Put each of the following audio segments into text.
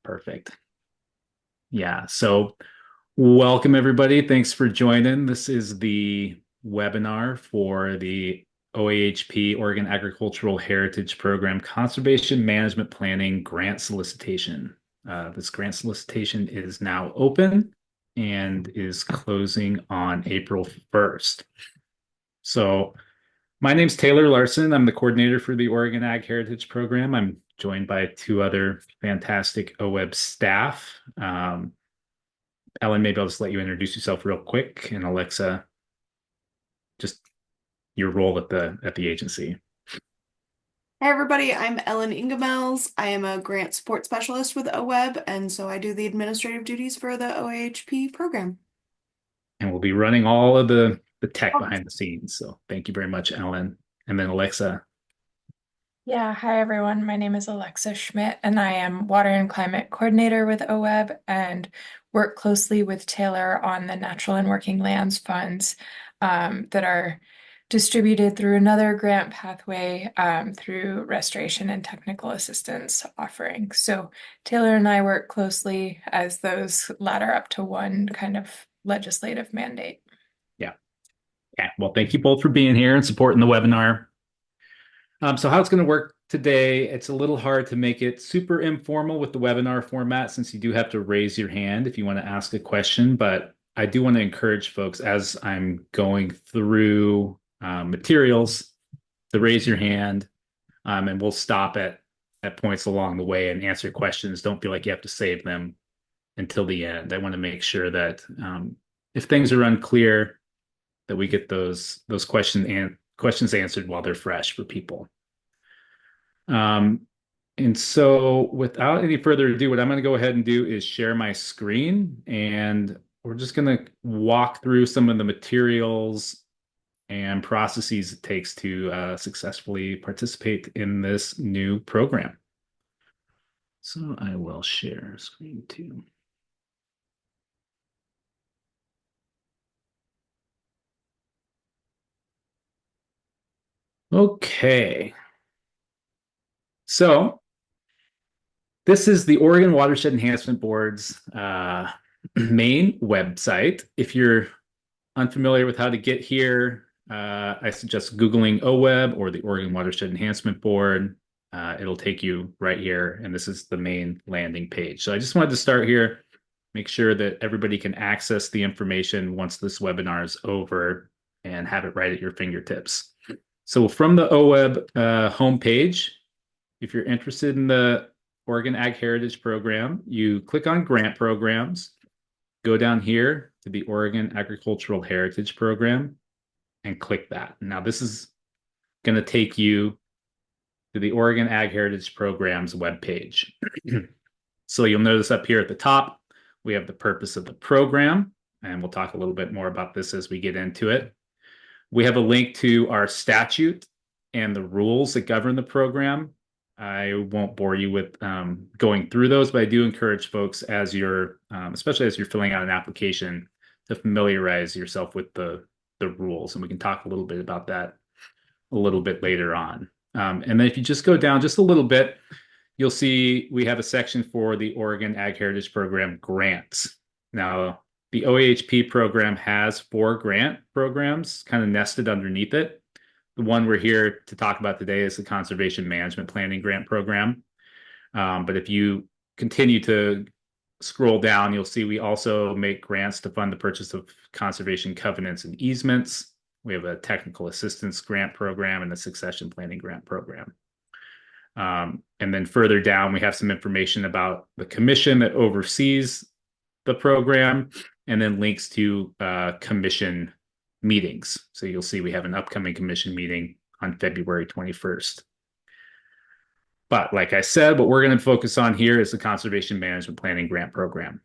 Perfect. Yeah. So welcome everybody. Thanks for joining. This is the webinar for the OAHP Oregon Agricultural Heritage Program Conservation Management Planning Grant Solicitation. This grant solicitation is now open and is closing on April 1st. So my name's Taylor Larson. I'm the coordinator for the Oregon Ag Heritage Program. I'm joined by two other fantastic OWEB staff. Ellen, maybe I'll just let you introduce yourself real quick, and Alexa, just your role at the agency. Hi everybody, I'm Ellen Ingemels. I am a grant support specialist with OWEB, and so I do the administrative duties for the OAHP program. And we'll be running all of the tech behind the scenes. So thank you very much, Ellen. And then Alexa. Yeah, hi everyone. My name is Alexa Schmidt, and I am Water and Climate Coordinator with OWEB and work closely with Taylor on the Natural and Working Lands funds that are distributed through another grant pathway through restoration and technical assistance offering. So Taylor and I work closely as those ladder up to one kind of legislative mandate. Yeah. Okay. Well, thank you both for being here and supporting the webinar. So how it's going to work today, it's a little hard to make it super informal with the webinar format since you do have to raise your hand if you want to ask a question, but I do want to encourage folks as I'm going through materials to raise your hand, and we'll stop at points along the way and answer questions. Don't feel like you have to save them until the end. I want to make sure that if things are unclear, that we get those questions answered while they're fresh for people. And so without any further ado, what I'm going to go ahead and do is share my screen, and we're just going to walk through some of the materials and processes it takes to successfully participate in this new program. So I will share screen too. Okay. So this is the Oregon Watershed Enhancement Board's main website. If you're unfamiliar with how to get here, I suggest Googling OWEB or the Oregon Watershed Enhancement Board. It'll take you right here, and this is the main landing page. So I just wanted to start here, make sure that everybody can access the information once this webinar is over and have it right at your fingertips. So from the OWEB homepage, if you're interested in the Oregon Ag Heritage Program, you click on Grant Programs, go down here to the Oregon Agricultural Heritage Program, and click that. Now, this is going to take you to the Oregon Ag Heritage Program's webpage. So you'll notice up here at the top, we have the purpose of the program, and we'll talk a little bit more about this as we get into it. We have a link to our statute and the rules that govern the program. I won't bore you with going through those, but I do encourage folks as you're, especially as you're filling out an application, to familiarize yourself with the rules, and we can talk a little bit about that a little bit later on. And then if you just go down just a little bit, you'll see we have a section for the Oregon Ag Heritage Program grants. Now, the OAHP program has 4 grant programs kind of nested underneath it. The one we're here to talk about today is the Conservation Management Planning Grant Program. But if you continue to scroll down, you'll see we also make grants to fund the purchase of conservation covenants and easements. We have a technical assistance grant program and a succession planning grant program. And then further down, we have some information about the commission that oversees the program, and then links to commission meetings. So you'll see we have an upcoming commission meeting on February 21st. But like I said, what we're going to focus on here is the Conservation Management Planning Grant Program.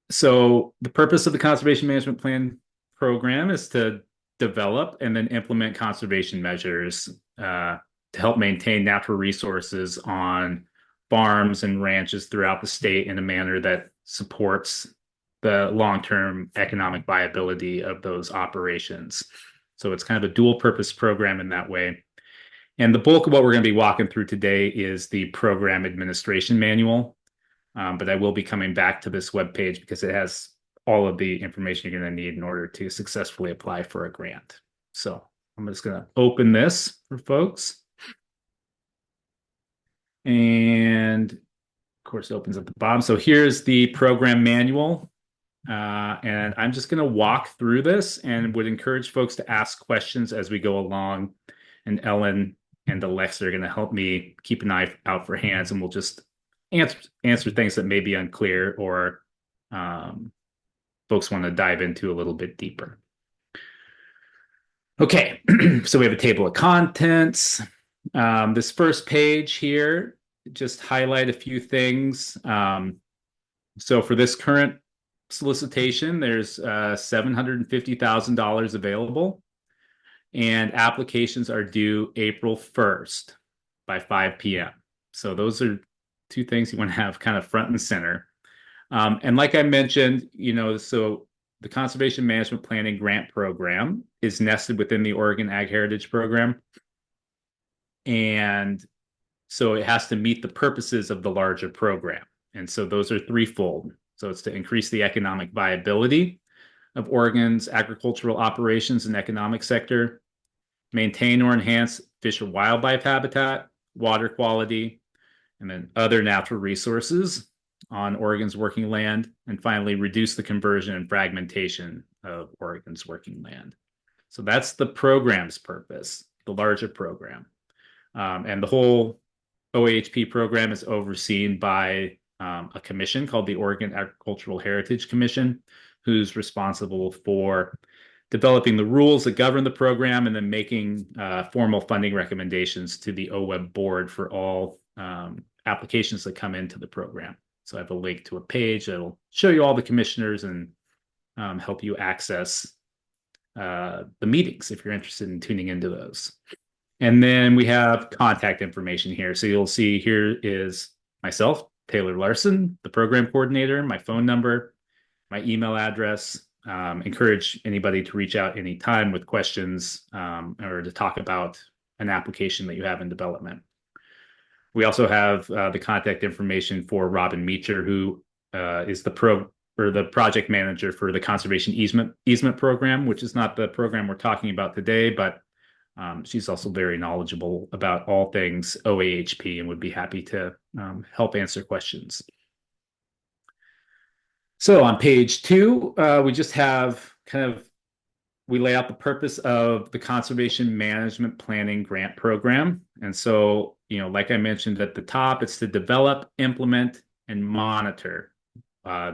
So the purpose of the Conservation Management Plan Program is to develop and then implement conservation measures to help maintain natural resources on farms and ranches throughout the state in a manner that supports the long-term economic viability of those operations. So it's kind of a dual purpose program in that way. And the bulk of what we're going to be walking through today is the program administration manual. But I will be coming back to this webpage because it has all of the information you're going to need in order to successfully apply for a grant. So I'm just going to open this for folks. And of course, it opens at the bottom. So here's the program manual. And I'm just going to walk through this and would encourage folks to ask questions as we go along. And Ellen and Alexa are going to help me keep an eye out for hands, and we'll just answer things that may be unclear or folks want to dive into a little bit deeper. Okay, so we have a table of contents. This first page here, just highlight a few things. So for this current solicitation, there's $750,000 available, and applications are due April 1st by 5 p.m. So those are two things you want to have kind of front and center. And like I mentioned, so the Conservation Management Planning Grant Program is nested within the Oregon Ag Heritage Program. And so it has to meet the purposes of the larger program. And so those are threefold. So it's to increase the economic viability of Oregon's agricultural operations and economic sector, maintain or enhance fish or wildlife habitat, water quality, and then other natural resources on Oregon's working land, and finally, reduce the conversion and fragmentation of Oregon's working land. So that's the program's purpose, the larger program. And the whole OAHP program is overseen by a commission called the Oregon Agricultural Heritage Commission, who's responsible for developing the rules that govern the program and then making formal funding recommendations to the OWEB board for all applications that come into the program. So I have a link to a page that'll show you all the commissioners and help you access the meetings if you're interested in tuning into those. And then we have contact information here. So you'll see here is myself, Taylor Larson, the program coordinator, my phone number, my email address. Encourage anybody to reach out anytime with questions or to talk about an application that you have in development. We also have the contact information for Robin Meacher, who is the project manager for the Conservation Easement Program, which is not the program we're talking about today, but she's also very knowledgeable about all things OAHP and would be happy to help answer questions. So on page 2, we just have we lay out the purpose of the Conservation Management Planning Grant Program. And so, like I mentioned at the top, it's to develop, implement, and monitor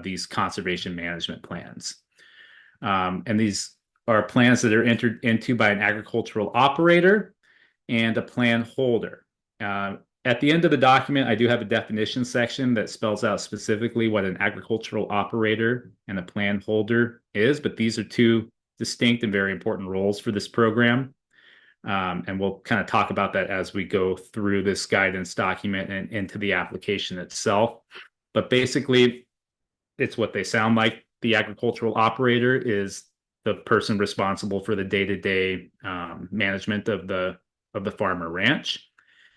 these conservation management plans. And these are plans that are entered into by an agricultural operator and a plan holder. At the end of the document, I do have a definition section that spells out specifically what an agricultural operator and a plan holder is, but these are two distinct and very important roles for this program. And we'll kind of talk about that as we go through this guidance document and into the application itself. But basically, it's what they sound like. The agricultural operator is the person responsible for the day-to-day management of the farm or ranch.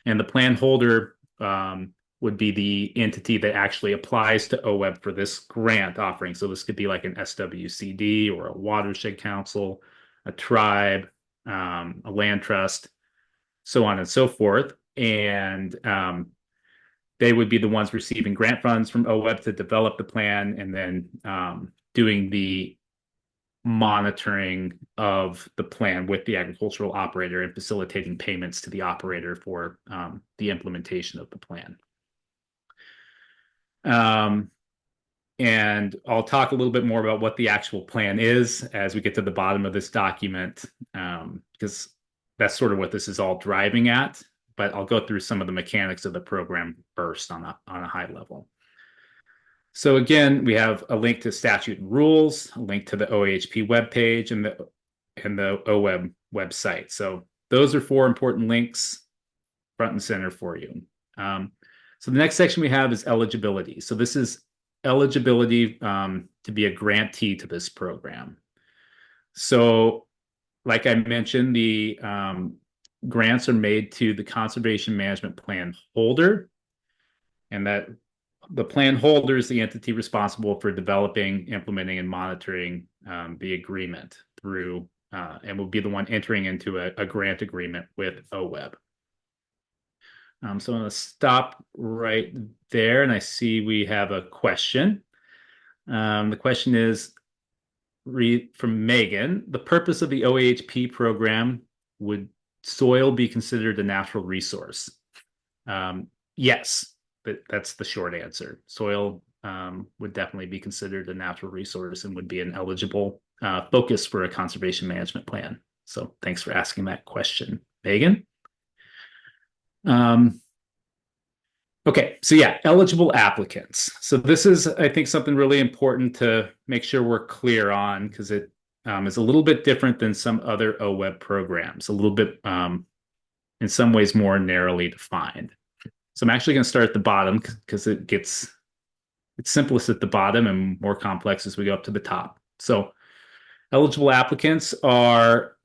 And the plan holder would be the entity that actually applies to OWEB for this grant offering. So this could be like an SWCD or a watershed council, a tribe, a land trust, so on and so forth. And they would be the ones receiving grant funds from OWEB to develop the plan and then doing the monitoring of the plan with the agricultural operator and facilitating payments to the operator for the implementation of the plan. And I'll talk a little bit more about what the actual plan is as we get to the bottom of this document, because that's sort of what this is all driving at. But I'll go through some of the mechanics of the program first on a high level. So again, we have a link to statute and rules, a link to the OAHP webpage and the OWEB website. So those are 4 important links front and center for you. So the next section we have is eligibility. So this is eligibility to be a grantee to this program. So like I mentioned, grants are made to the conservation management plan holder, and that the plan holder is the entity responsible for developing, implementing, and monitoring the agreement through, and will be the one entering into a grant agreement with OWEB. So I'm going to stop right there, and I see we have a question. The question is from Megan. The purpose of the OAHP program, would soil be considered a natural resource? Yes, that's the short answer. Soil would definitely be considered a natural resource and would be an eligible focus for a conservation management plan. So thanks for asking that question, Megan. Okay, so yeah, eligible applicants. So this is, I think, something really important to make sure we're clear on, because it is a little bit different than some other OWEB programs, a little bit, in some ways, more narrowly defined. So I'm actually going to start at the bottom because it's simplest at the bottom and more complex as we go up to the top. So eligible applicants are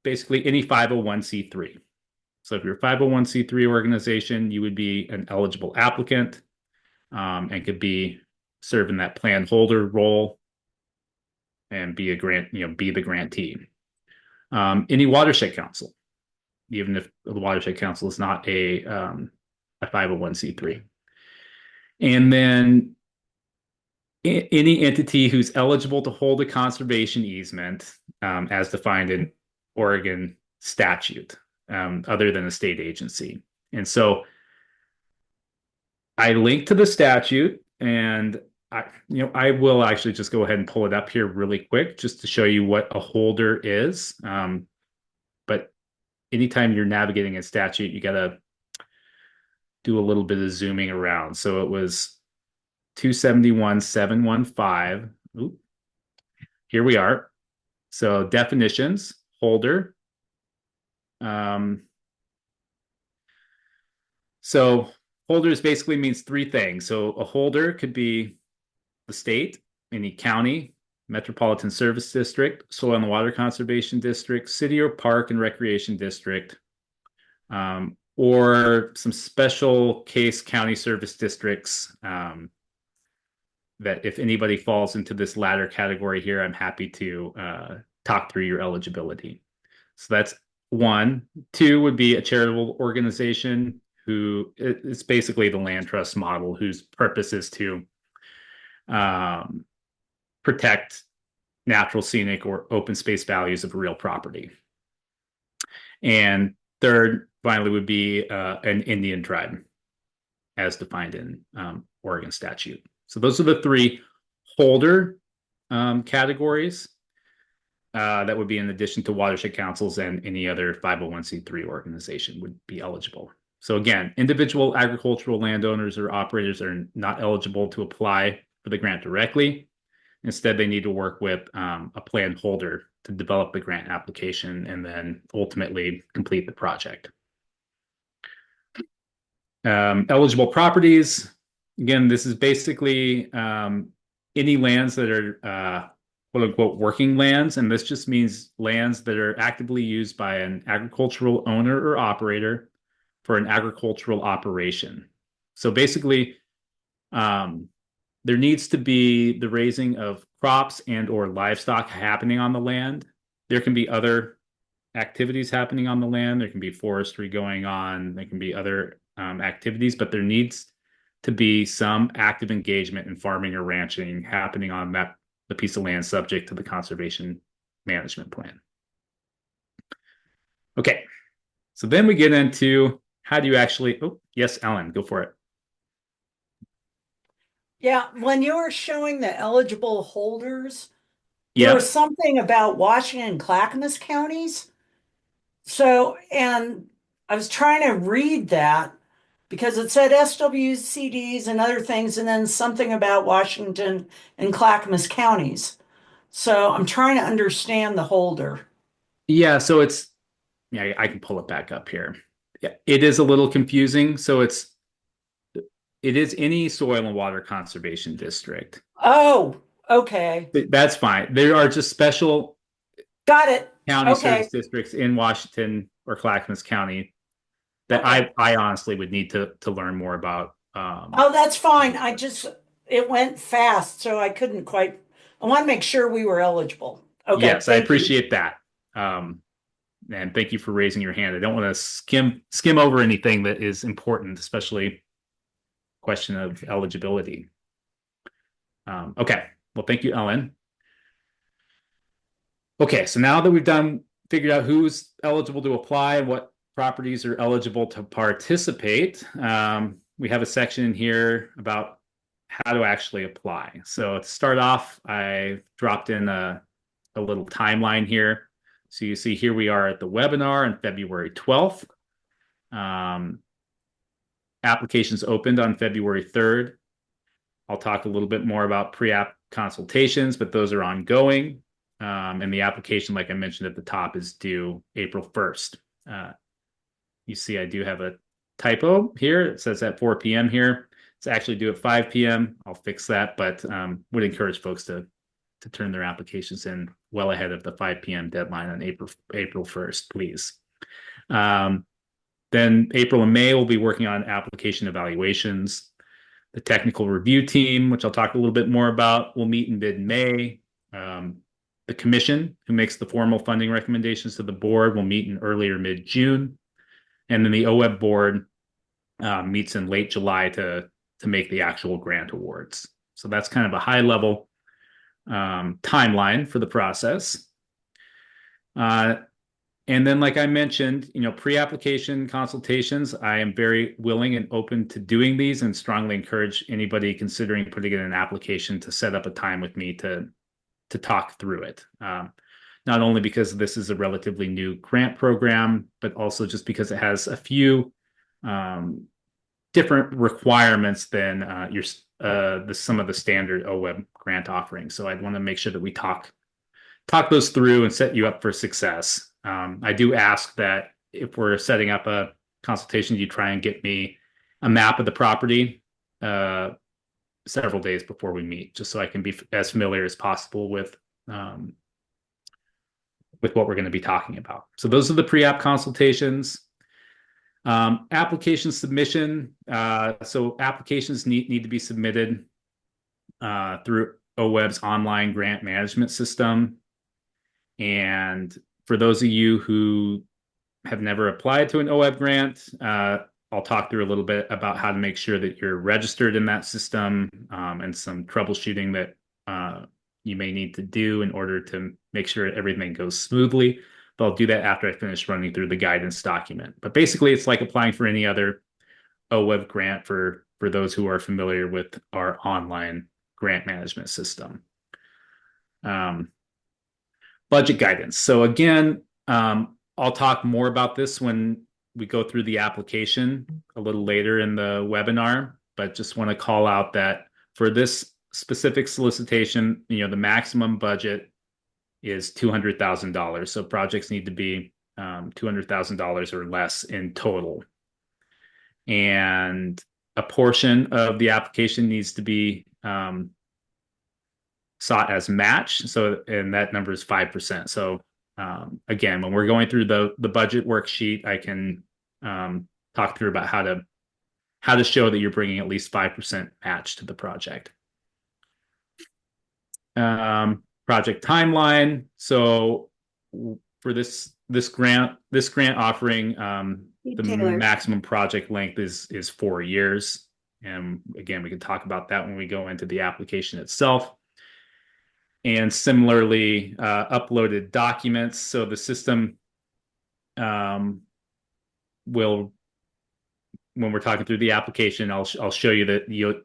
basically any 501c3. So if you're a 501c3 organization, you would be an eligible applicant and could be serve in that plan holder role and be be the grantee. Any watershed council, even if the watershed council is not a 501c3. And then any entity who's eligible to hold a conservation easement as defined in Oregon statute. Other than a state agency. And so I linked to the statute, and I will actually just go ahead and pull it up here really quick just to show you what a holder is. But anytime you're navigating a statute, you got to do a little bit of zooming around. So it was 271.715. Ooh, here we are. So definitions, holder. So holders basically means three things. So a holder could be the state, any county, metropolitan service district, soil and water conservation district, city or park and recreation district, or some special case county service districts that if anybody falls into this latter category here, I'm happy to talk through your eligibility. So that's one. Two would be a charitable organization who it's basically the land trust model, whose purpose is to protect natural, scenic, or open space values of real property. And third, finally, would be an Indian tribe, as defined in Oregon statute. So those are the three holder categories. That would be in addition to watershed councils, and any other 501c3 organization would be eligible. So again, individual agricultural landowners or operators are not eligible to apply for the grant directly. Instead, they need to work with a plan holder to develop the grant application and then ultimately complete the project. Eligible properties. Again, this is basically any lands that are quote unquote working lands, and this just means lands that are actively used by an agricultural owner or operator for an agricultural operation. So basically, there needs to be the raising of crops and or livestock happening on the land. There can be other activities happening on the land. There can be forestry going on. There can be other activities, but there needs to be some active engagement in farming or ranching happening on the piece of land subject to the conservation management plan. Okay, so then we get into how do you actually, oh, yes, Ellen, go for it. Yeah, when you were showing the eligible holders, Yeah. there was something about Washington and Clackamas counties. So, and I was trying to read that because it said SWCDs and other things, and then something about Washington and Clackamas counties. So I'm trying to understand the holder. Yeah, so it's, yeah, I can pull it back up here. Yeah, it is a little confusing. So it is any soil and water conservation district. Oh, okay. That's fine. There are just special Got it. county Okay. service districts in Washington or Clackamas County that Okay. I honestly would need to learn more about. Oh, that's fine. It went fast, so I couldn't quite. I want to make sure we were eligible. Okay, Yes, I thank you. appreciate that. And thank you for raising your hand. I don't want to skim over anything that is important, especially question of eligibility. Okay, well, thank you, Ellen. Okay, so now that we've figured out who's eligible to apply and what properties are eligible to participate, we have a section in here about how to actually apply. So to start off, I dropped in a little timeline here. So you see here we are at the webinar on February 12th. Applications opened on February 3rd. I'll talk a little bit more about pre-app consultations, but those are ongoing. And the application, like I mentioned at the top, is due April 1st. You see I do have a typo here. It says at 4 p.m. here. It's actually due at 5 p.m. I'll fix that, but would encourage folks to turn their applications in well ahead of the 5 p.m. deadline on April 1st, please. Then April and May, we'll be working on application evaluations. The technical review team, which I'll talk a little bit more about, will meet in mid-May. The commission, who makes the formal funding recommendations to the board, will meet in earlier mid-June. And then the OWEB board meets in late July to make the actual grant awards. So that's kind of a high-level timeline for the process. And then, like I mentioned, pre-application consultations, I am very willing and open to doing these and strongly encourage anybody considering putting in an application to set up a time with me to talk through it. Not only because this is a relatively new grant program, but also just because it has a few different requirements than some of the standard OWEB grant offerings. So I'd want to make sure that we talk those through and set you up for success. I do ask that if we're setting up a consultation, you try and get me a map of the property several days before we meet, just so I can be as familiar as possible with what we're going to be talking about. So those are the pre-app consultations. Application submission. So applications need to be submitted through OWEB's online grant management system. And for those of you who have never applied to an OWEB grant, I'll talk through a little bit about how to make sure that you're registered in that system and some troubleshooting that you may need to do in order to make sure everything goes smoothly. But I'll do that after I finish running through the guidance document. But basically, it's like applying for any other OWEB grant for those who are familiar with our online grant management system. Budget guidance. So again, I'll talk more about this when we go through the application a little later in the webinar, but just want to call out that for this specific solicitation, the maximum budget is $200,000. So projects need to be $200,000 or less in total. And a portion of the application needs to be sought as match. So, and that number is 5%. So again, when we're going through the budget worksheet, I can talk through about how to show that you're bringing at least 5% match to the project. Project timeline. So for this grant offering, the maximum project length is 4 years. And again, we can talk about that when we go into the application itself. And similarly, uploaded documents. So the system will, when we're talking through the application, I'll show you that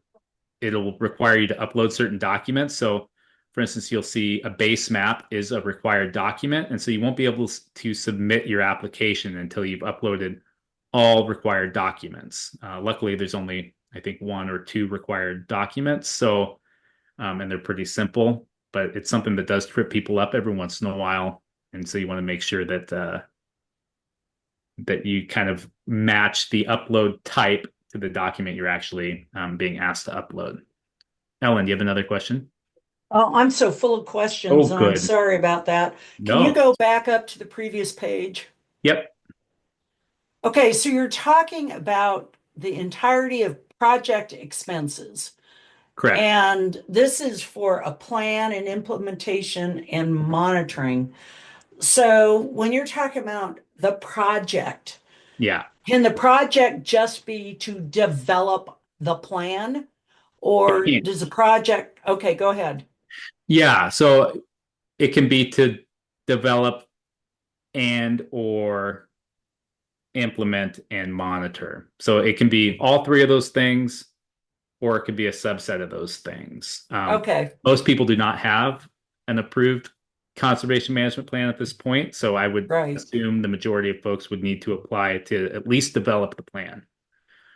it'll require you to upload certain documents. So for instance, you'll see a base map is a required document. And so you won't be able to submit your application until you've uploaded all required documents. Luckily, there's only, I think, 1 or 2 required documents. So, and they're pretty simple, but it's something that does trip people up every once in a while. And so you want to make sure that that you kind of match the upload type to the document you're actually being asked to upload. Ellen, do you have another question? Oh, I'm so full of questions. Oh, And I'm good. sorry about that. Can No. you go back up to the previous page? Yep. Okay, so you're talking about the entirety of project expenses. Correct. And this is for a plan and implementation and monitoring. So when you're talking about the project, Yeah. can the project just be to develop the plan? Or Yeah. does the project, okay, go ahead. Yeah. So it can be to develop and or implement and monitor. So it can be all three of those things, or it could be a subset of those things. Okay, Most people do not have an approved conservation management plan at this point, so I would right. assume the majority of folks would need to apply to at least develop the plan.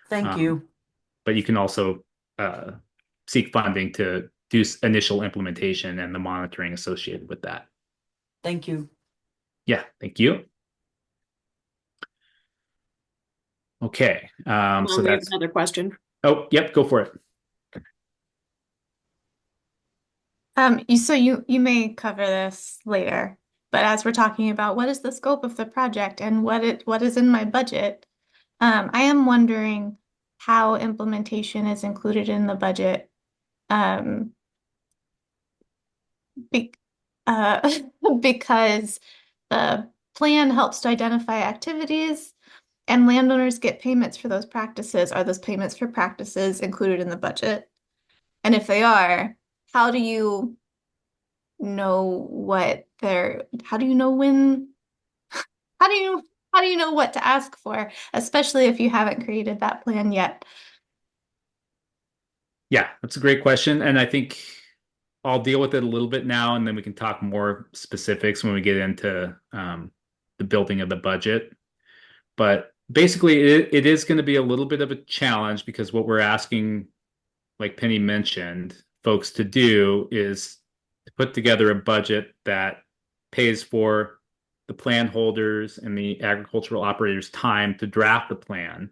Thank Um, you. but you can also uh, seek funding to do initial implementation and the monitoring associated with that. Thank you. Yeah, thank you. Okay, so We have that's, another question. oh, yep, go for it. So you may cover this later, but as we're talking about what is the scope of the project and what is in my budget, I am wondering how implementation is included in the budget. Um, be, uh, because the plan helps to identify activities and landowners get payments for those practices. Are those payments for practices included in the budget? And if they are, how do you know how do you know when, how do you, how do you know what to ask for, especially if you haven't created that plan yet? Yeah, that's a great question. And I think I'll deal with it a little bit now, and then we can talk more specifics when we get into the building of the budget. But basically, it is going to be a little bit of a challenge because what we're asking, like Penny mentioned, folks to do is to put together a budget that pays for the plan holders and the agricultural operators' time to draft the plan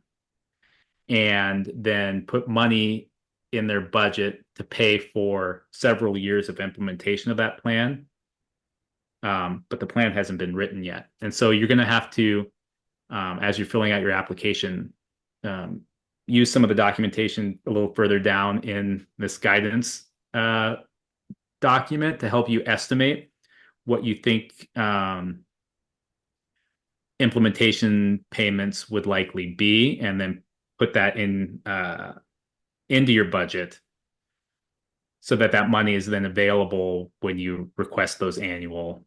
and then put money in their budget to pay for several years of implementation of that plan. But the plan hasn't been written yet. And so you're going to have to, as you're filling out your application, um, use some of the documentation a little further down in this guidance document to help you estimate what you think implementation payments would likely be, and then put that in into your budget so that that money is then available when you request those annual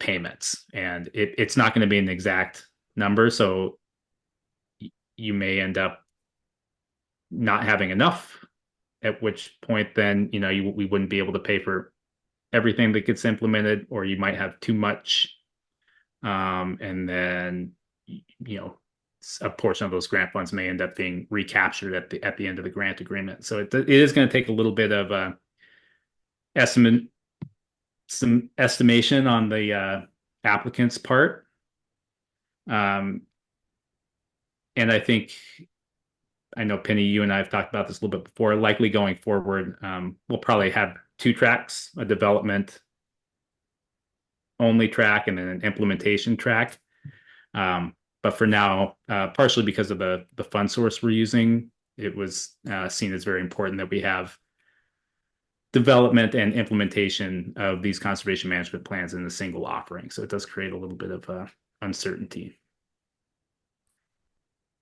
payments. And it's not going to be an exact number, so you may end up not having enough, at which point then we wouldn't be able to pay for everything that gets implemented, or you might have too much, and then a portion of those grant funds may end up being recaptured at the end of the grant agreement. So it is going to take a little bit of some estimation on the applicant's part. And I know Penny, you and I have talked about this a little bit before. Likely going forward, we'll probably have two tracks: a development only track and then an implementation track. But for now, partially because of the fund source we're using, it was seen as very important that we have development and implementation of these conservation management plans in a single offering. So it does create a little bit of uncertainty.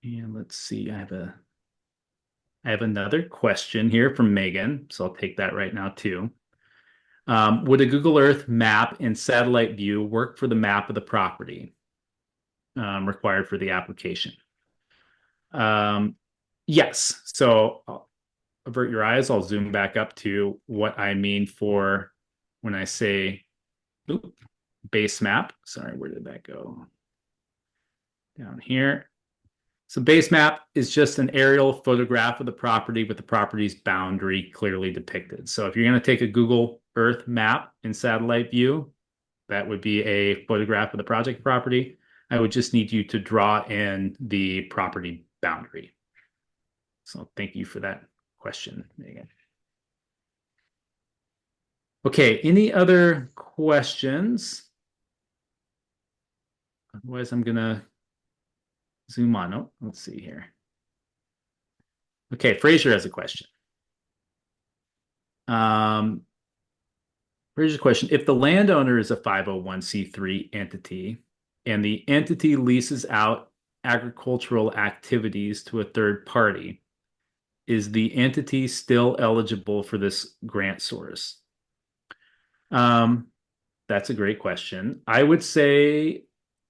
And let's see, I have another question here from Megan, so I'll take that right now too. Would a Google Earth map and satellite view work for the map of the property required for the application? Yes. So I'll avert your eyes. I'll zoom back up to what I mean for when I say base map. Sorry, where did that go? Down here. So base map is just an aerial photograph of the property with the property's boundary clearly depicted. So if you're going to take a Google Earth map in satellite view, that would be a photograph of the project property. I would just need you to draw in the property boundary. So thank you for that question, Megan. Okay, any other questions? Otherwise, I'm going to zoom on. Oh, let's see here. Okay, Fraser has a question. Fraser's question: if the landowner is a 501c3 entity and the entity leases out agricultural activities to a third party, is the entity still eligible for this grant source? That's a great question. I would say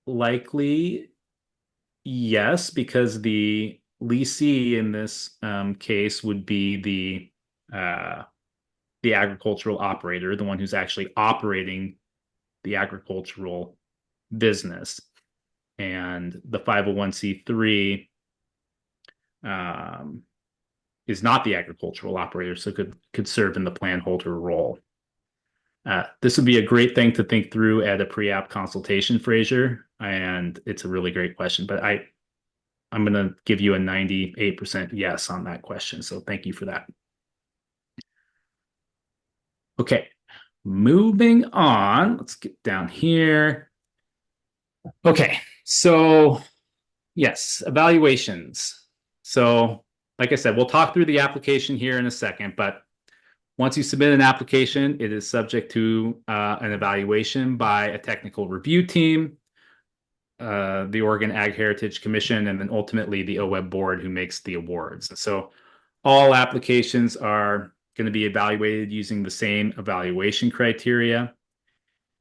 likely yes, because the leasee in this case would be the agricultural operator, the one who's actually operating the agricultural business. And the 501c3 is not the agricultural operator, so could serve in the plan holder role. This would be a great thing to think through at a pre-app consultation, Fraser, and it's a really great question. But I'm going to give you a 98% yes on that question. So thank you for that. Okay, moving on. Let's get down here. Okay, so yes, evaluations. So like I said, we'll talk through the application here in a second, but once you submit an application, it is subject to an evaluation by a technical review team, the Oregon Ag Heritage Commission, and then ultimately the OWEB board who makes the awards. So all applications are going to be evaluated using the same evaluation criteria,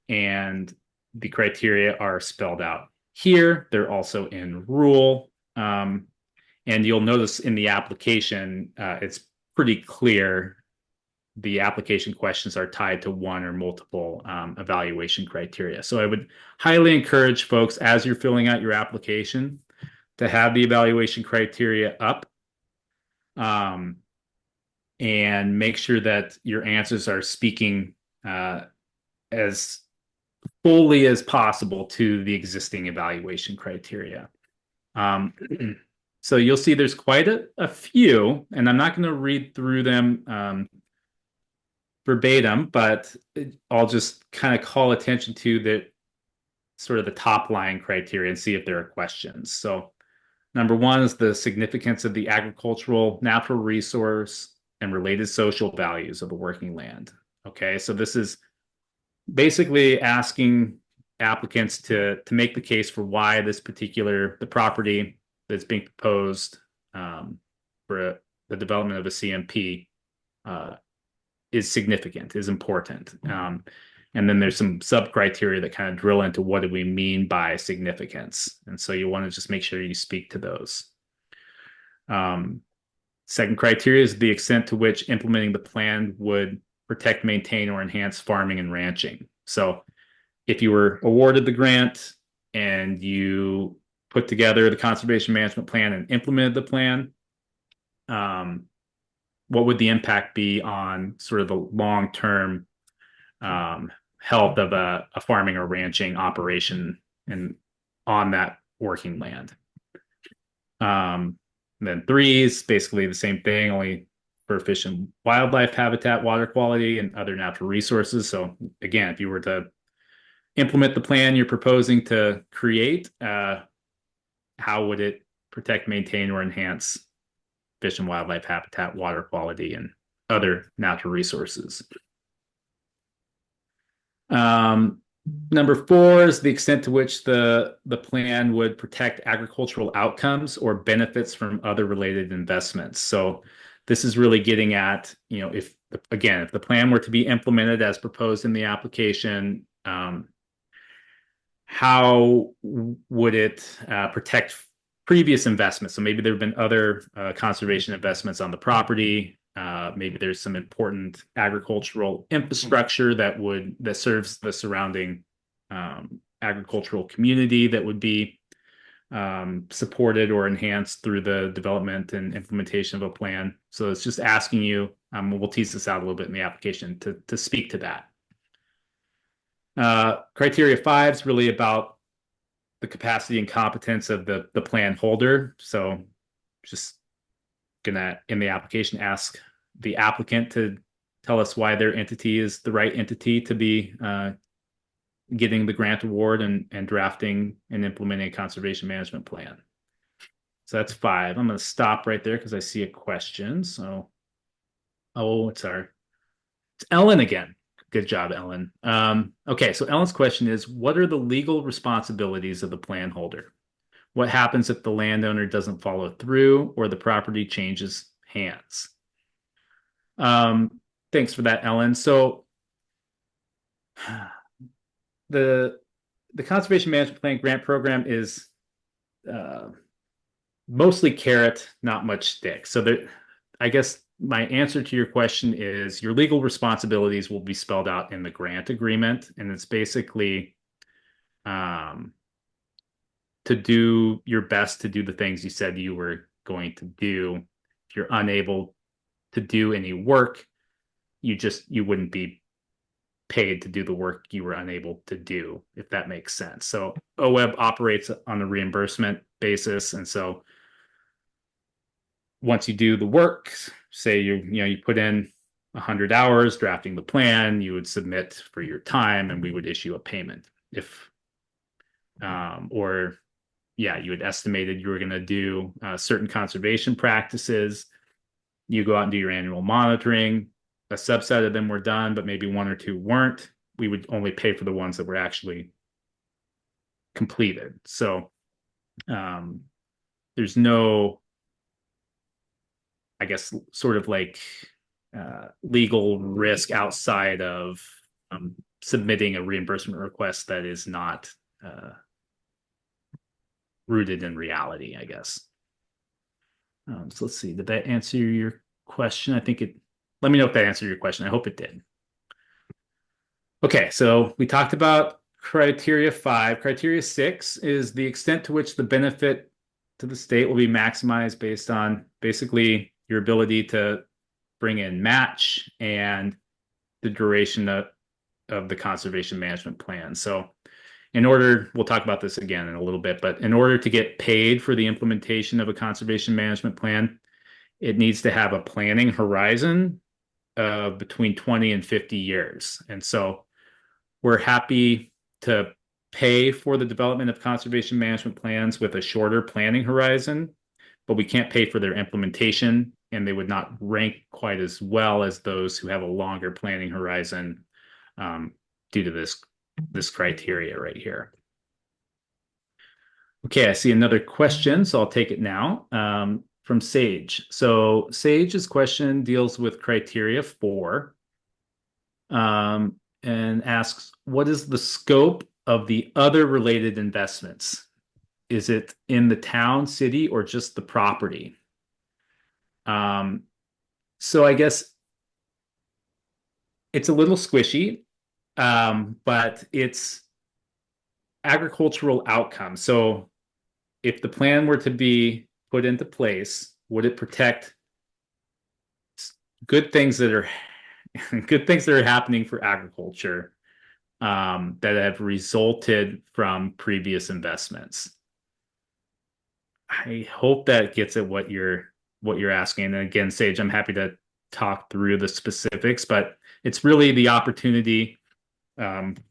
and the criteria are spelled out here. They're also in rule. And you'll notice in the application, it's pretty clear the application questions are tied to one or multiple evaluation criteria. So I would highly encourage folks, as you're filling out your application, to have the evaluation criteria up, and make sure that your answers are speaking as fully as possible to the existing evaluation criteria. So you'll see there's quite a few, and I'm not going to read through them verbatim, but I'll just kind of call attention to the sort of the top line criteria and see if there are questions. So number one is the significance of the agricultural, natural resource, and related social values of the working land. Okay, so this is basically asking applicants to make the case for why the property that's being proposed for the development of a CMP is significant, is important. And then there's some sub criteria that kind of drill into what do we mean by significance. And so you want to just make sure you speak to those. Second criteria is the extent to which implementing the plan would protect, maintain, or enhance farming and ranching. So if you were awarded the grant and you put together the conservation management plan and implemented the plan, what would the impact be on sort of the long-term health of a farming or ranching operation and on that working land? Then three is basically the same thing, only for fish and wildlife habitat, water quality, and other natural resources. So again, if you were to implement the plan you're proposing to create, how would it protect, maintain, or enhance fish and wildlife habitat, water quality, and other natural resources? Number four is the extent to which the plan would protect agricultural outcomes or benefits from other related investments. So this is really getting at, if the plan were to be implemented as proposed in the application, how would it protect previous investments? So maybe there have been other conservation investments on the property. Maybe there's some important agricultural infrastructure that serves the surrounding agricultural community that would be supported or enhanced through the development and implementation of a plan. So it's just asking you, we'll tease this out a little bit in the application to speak to that. Criteria 5 is really about the capacity and competence of the plan holder. So just gonna, in the application, ask the applicant to tell us why their entity is the right entity to be getting the grant award and drafting and implementing a conservation management plan. So that's 5. I'm going to stop right there because I see a question. So, oh, it's Ellen again. Good job, Ellen. Okay, so Ellen's question is, what are the legal responsibilities of the plan holder? What happens if the landowner doesn't follow through or the property changes hands? Thanks for that, Ellen. So the conservation management plan grant program is mostly carrot, not much stick. So there, I guess my answer to your question is your legal responsibilities will be spelled out in the grant agreement, and it's basically to do your best to do the things you said you were going to do. If you're unable to do any work, you wouldn't be paid to do the work you were unable to do, if that makes sense. So OWEB operates on a reimbursement basis, and so once you do the work, say you put in 100 hours drafting the plan, you would submit for your time, and we would issue a payment. If or yeah, you had estimated you were going to do certain conservation practices. You go out and do your annual monitoring. A subset of them were done, but maybe 1 or 2 weren't. We would only pay for the ones that were actually completed. So there's no, I guess, sort of like legal risk outside of submitting a reimbursement request that is not rooted in reality, I guess. So let's see. Did that answer your question? I think it. Let me know if that answered your question. I hope it did. Okay, so we talked about criteria 5. Criteria 6 is the extent to which the benefit to the state will be maximized based on basically your ability to bring in match and the duration of the conservation management plan. So we'll talk about this again in a little bit, but in order to get paid for the implementation of a conservation management plan, it needs to have a planning horizon of between 20 and 50 years. And so we're happy to pay for the development of conservation management plans with a shorter planning horizon, but we can't pay for their implementation, and they would not rank quite as well as those who have a longer planning horizon due to this criteria right here. Okay, I see another question, so I'll take it now from Sage. So Sage's question deals with criteria 4 and asks, what is the scope of the other related investments? Is it in the town, city, or just the property? So I guess it's a little squishy, but it's agricultural outcomes. So if the plan were to be put into place, would it protect good things that are happening for agriculture that have resulted from previous investments? I hope that gets at what you're asking. And again, Sage, I'm happy to talk through the specifics, but it's really the opportunity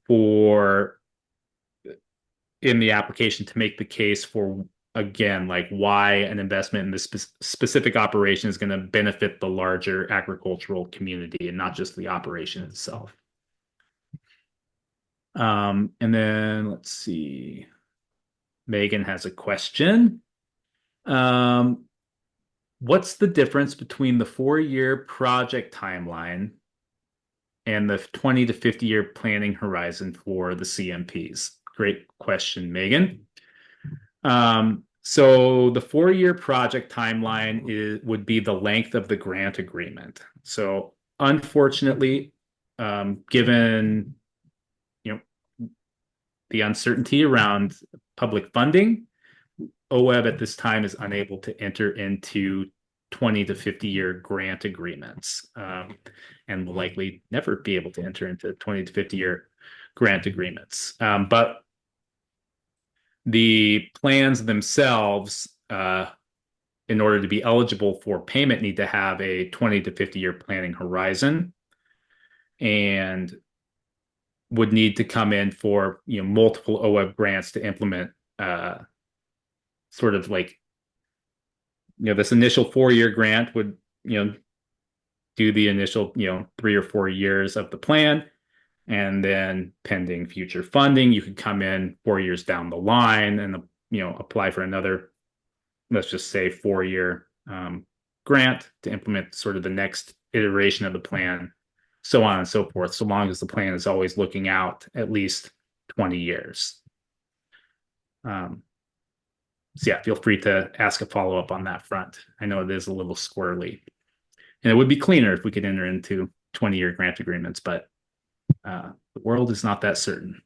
for in the application to make the case for, again, like why an investment in this specific operation is going to benefit the larger agricultural community and not just the operation itself. And then let's see. Megan has a question. What's the difference between the 4-year project timeline and the 20 to 50-year planning horizon for the CMPs? Great question, Megan. So the 4-year project timeline would be the length of the grant agreement. So unfortunately, given the uncertainty around public funding, OWEB at this time is unable to enter into 20 to 50-year grant agreements, and will likely never be able to enter into 20 to 50-year grant agreements. But the plans themselves, in order to be eligible for payment, need to have a 20 to 50-year planning horizon and would need to come in for multiple OWEB grants to implement sort of like this initial 4-year grant would, do the initial, 3 or 4 years of the plan. And then pending future funding, you could come in 4 years down the line and, apply for another, let's just say 4-year grant to implement sort of the next iteration of the plan, so on and so forth, so long as the plan is always looking out at least 20 years. So yeah, feel free to ask a follow-up on that front. I know it is a little squirrely. And it would be cleaner if we could enter into 20-year grant agreements, but the world is not that certain.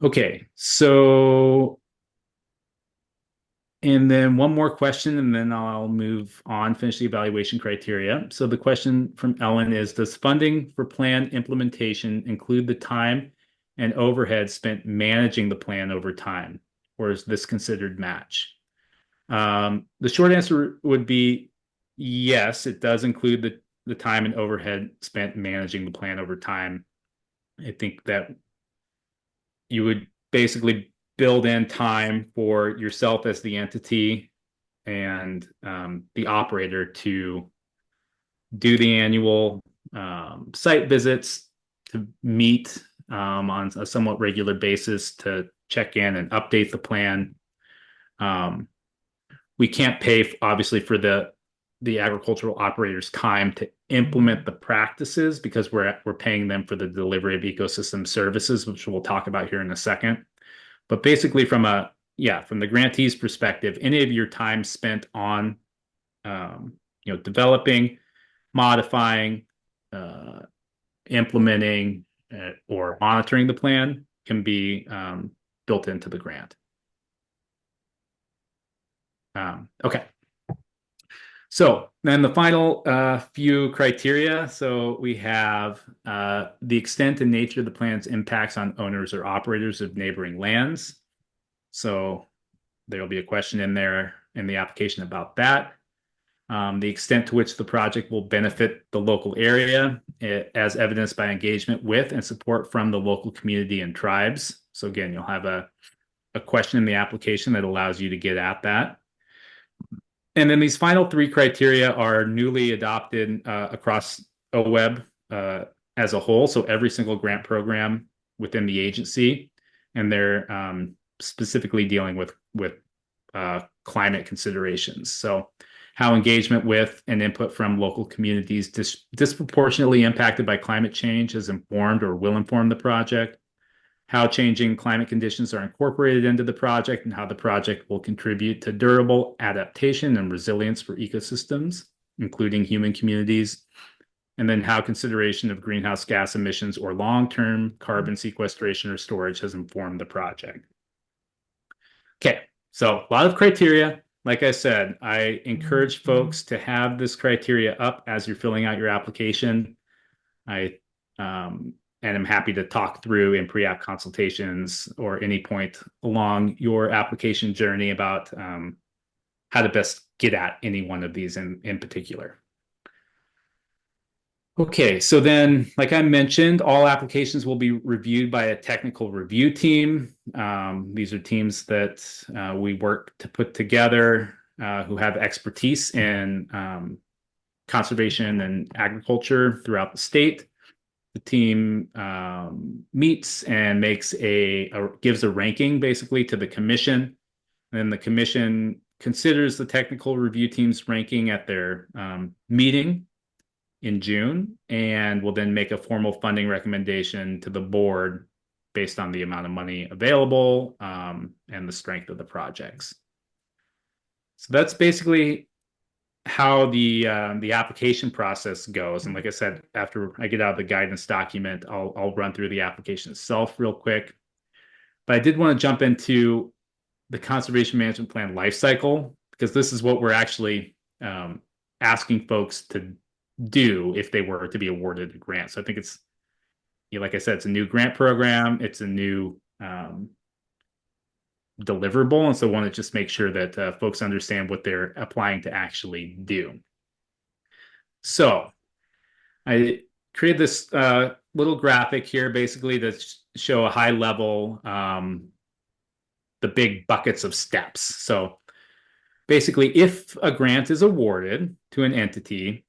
Okay, so, and then one more question, and then I'll move on, finish the evaluation criteria. So the question from Ellen is, does funding for plan implementation include the time and overhead spent managing the plan over time, or is this considered match? The short answer would be yes, it does include the time and overhead spent managing the plan over time. I think that you would basically build in time for yourself as the entity and the operator to do the annual site visits, to meet on a somewhat regular basis to check in and update the plan. We can't pay, obviously, for the agricultural operator's time to implement the practices because we're paying them for the delivery of ecosystem services, which we'll talk about here in a second. But basically, from the grantee's perspective, any of your time spent on, developing, modifying, implementing, or monitoring the plan can be built into the grant. Okay. So then the final few criteria. So we have the extent and nature of the plan's impacts on owners or operators of neighboring lands. So there'll be a question in there in the application about that. The extent to which the project will benefit the local area, as evidenced by engagement with and support from the local community and tribes. So again, you'll have a question in the application that allows you to get at that. And then these final 3 criteria are newly adopted across OWEB as a whole. So every single grant program within the agency, and they're specifically dealing with climate considerations. So how engagement with and input from local communities disproportionately impacted by climate change has informed or will inform the project, how changing climate conditions are incorporated into the project, and how the project will contribute to durable adaptation and resilience for ecosystems, including human communities, and then how consideration of greenhouse gas emissions or long-term carbon sequestration or storage has informed the project. Okay, so a lot of criteria. Like I said, I encourage folks to have this criteria up as you're filling out your application. And I'm happy to talk through in pre-app consultations or any point along your application journey about how to best get at any one of these in particular. Okay, so then, like I mentioned, all applications will be reviewed by a technical review team. These are teams that we work to put together who have expertise in conservation and agriculture throughout the state. The team meets and gives a ranking basically to the commission. And then the commission considers the technical review team's ranking at their meeting in June, and will then make a formal funding recommendation to the board based on the amount of money available and the strength of the projects. So that's basically how the application process goes. And like I said, after I get out of the guidance document, I'll run through the application itself real quick. But I did want to jump into the conservation management plan life cycle, because this is what we're actually asking folks to do if they were to be awarded a grant. So I think it's, like I said, it's a new grant program. It's a new deliverable, and so I want to just make sure that folks understand what they're applying to actually do. So I created this little graphic here basically to show a high level the big buckets of steps. So basically, if a grant is awarded to an entity,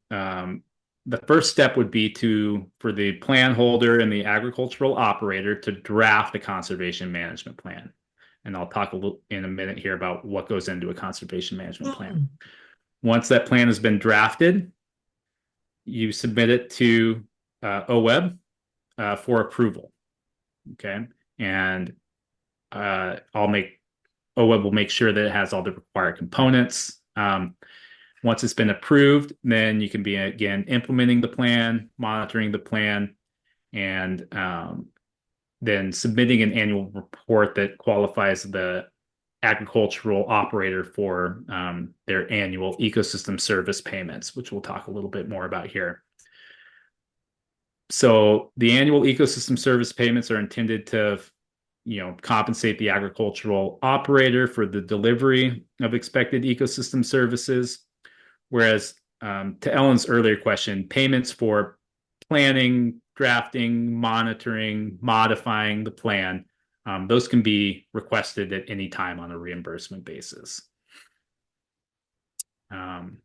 the first step would be for the plan holder and the agricultural operator to draft a conservation management plan. And I'll talk a little in a minute here about what goes into a conservation management plan. Once that plan has been drafted, you submit it to OWEB for approval. Okay. And OWEB will make sure that it has all the required components. Once it's been approved, then you can be, again, implementing the plan, monitoring the plan, and then submitting an annual report that qualifies the agricultural operator for their annual ecosystem service payments, which we'll talk a little bit more about here. So the annual ecosystem service payments are intended to compensate the agricultural operator for the delivery of expected ecosystem services. Whereas to Ellen's earlier question, payments for planning, drafting, monitoring, modifying the plan, those can be requested at any time on a reimbursement basis. And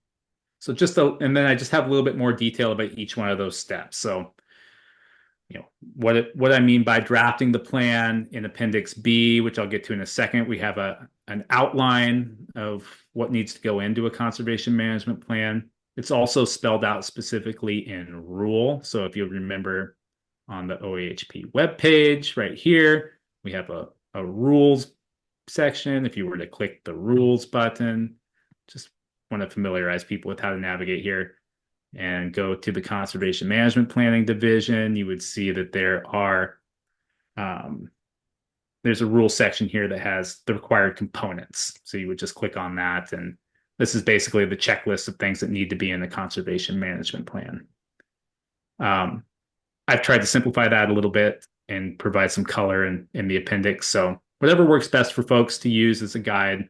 then I just have a little bit more detail about each one of those steps. So, what I mean by drafting the plan in Appendix B, which I'll get to in a second, we have an outline of what needs to go into a conservation management plan. It's also spelled out specifically in rule. So if you remember on the OAHP webpage right here, we have a rules section. If you were to click the rules button, just want to familiarize people with how to navigate here and go to the conservation management planning division, you would see that there's a rule section here that has the required components. So you would just click on that. And this is basically the checklist of things that need to be in the conservation management plan. I've tried to simplify that a little bit and provide some color in the appendix. So whatever works best for folks to use as a guide,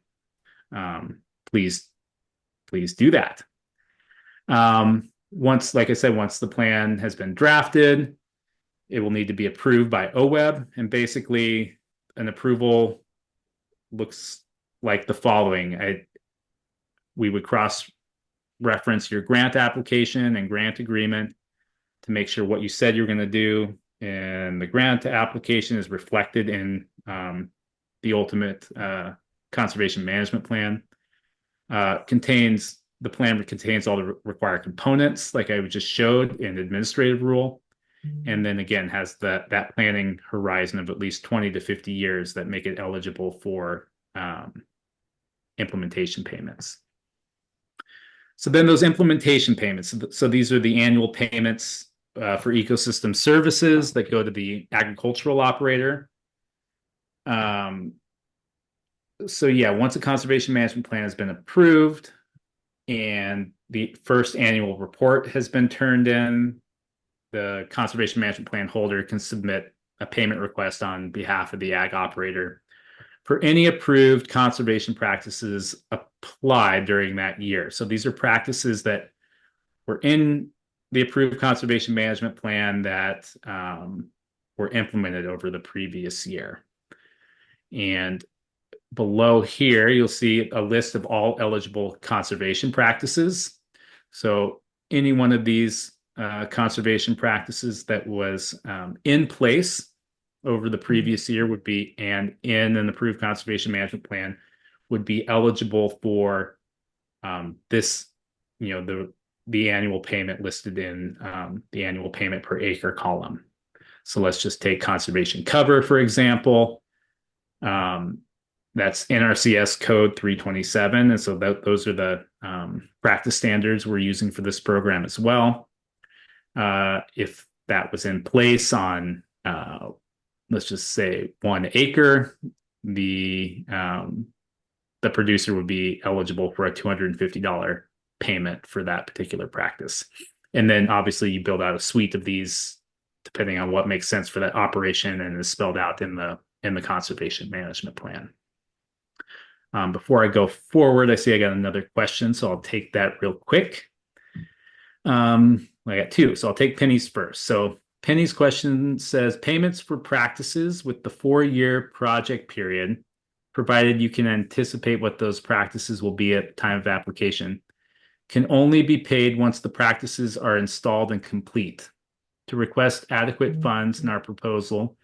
please do that. Like I said, once the plan has been drafted, it will need to be approved by OWEB. And basically, an approval looks like the following. We would cross-reference your grant application and grant agreement to make sure what you said you're going to do in the grant application is reflected in the ultimate conservation management plan. The plan contains all the required components, like I just showed in administrative rule, and then again has that planning horizon of at least 20 to 50 years that make it eligible for implementation payments. So then those implementation payments, so these are the annual payments for ecosystem services that go to the agricultural operator. So yeah, once a conservation management plan has been approved, and the first annual report has been turned in, the conservation management plan holder can submit a payment request on behalf of the ag operator for any approved conservation practices applied during that year. So these are practices that were in the approved conservation management plan that were implemented over the previous year. And below here, you'll see a list of all eligible conservation practices. So any one of these conservation practices that was in place over the previous year would be, and in an approved conservation management plan, would be eligible for this, the annual payment listed in the annual payment per acre column. So let's just take conservation cover, for example. That's NRCS code 327. And so those are the practice standards we're using for this program as well. If that was in place on, let's just say 1 acre, the producer would be eligible for a $250 payment for that particular practice. And then obviously you build out a suite of these depending on what makes sense for that operation and is spelled out in the conservation management plan. Before I go forward, I see I got another question, so I'll take that real quick. I got two, so I'll take Penny's first. So Penny's question says, payments for practices with the 4-year project period provided you can anticipate what those practices will be at time of application, can only be paid once the practices are installed and complete. To request adequate funds in our proposal,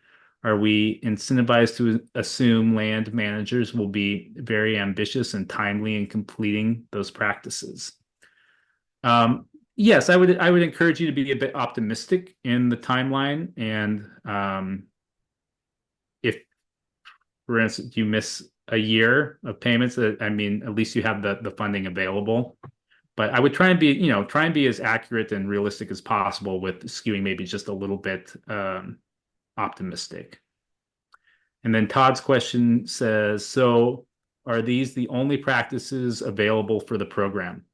are we incentivized to assume land managers will be very ambitious and timely in completing those practices? Yes, I would encourage you to be a bit optimistic in the timeline. And if, for instance, you miss a year of payments, I mean, at least you have the funding available. But I would try and be as accurate and realistic as possible with skewing maybe just a little bit optimistic. And then Todd's question says, so are these the only practices available for the program?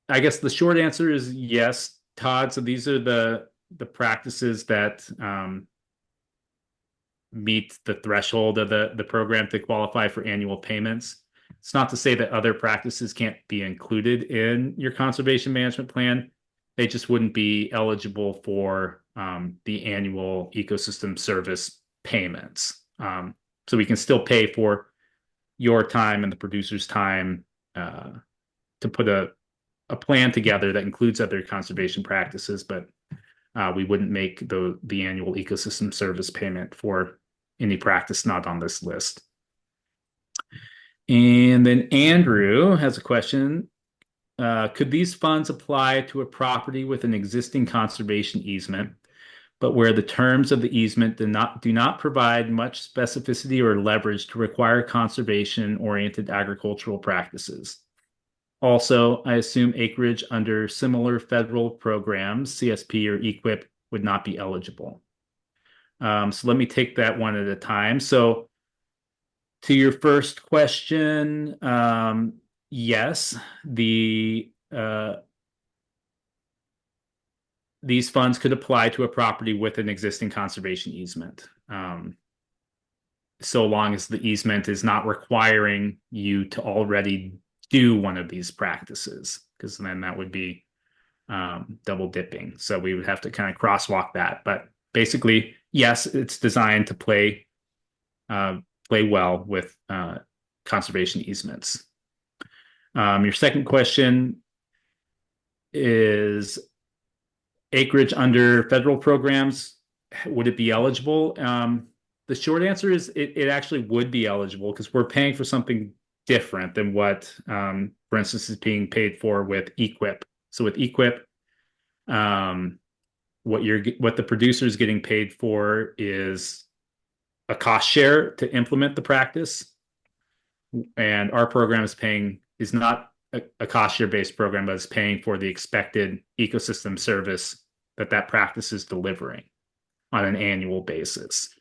I guess the short answer is yes, Todd. So these are the practices that meet the threshold of the program to qualify for annual payments. It's not to say that other practices can't be included in your conservation management plan. They just wouldn't be eligible for the annual ecosystem service payments. So we can still pay for your time and the producer's time to put a plan together that includes other conservation practices, but we wouldn't make the annual ecosystem service payment for any practice not on this list. And then Andrew has a question. Could these funds apply to a property with an existing conservation easement, but where the terms of the easement do not provide much specificity or leverage to require conservation-oriented agricultural practices? Also, I assume acreage under similar federal programs, CSP or EQIP, would not be eligible. So let me take that one at a time. So to your first question, yes, these funds could apply to a property with an existing conservation easement, so long as the easement is not requiring you to already do one of these practices, because then that would be double dipping. So we would have to kind of crosswalk that. But basically, yes, it's designed to play well with conservation easements. Your second question is acreage under federal programs, would it be eligible? The short answer is it actually would be eligible, because we're paying for something different than what, for instance, is being paid for with EQIP. So with EQIP, what the producer is getting paid for is a cost share to implement the practice, and our program is not a cost share based program, but is paying for the expected ecosystem service that practice is delivering on an annual basis.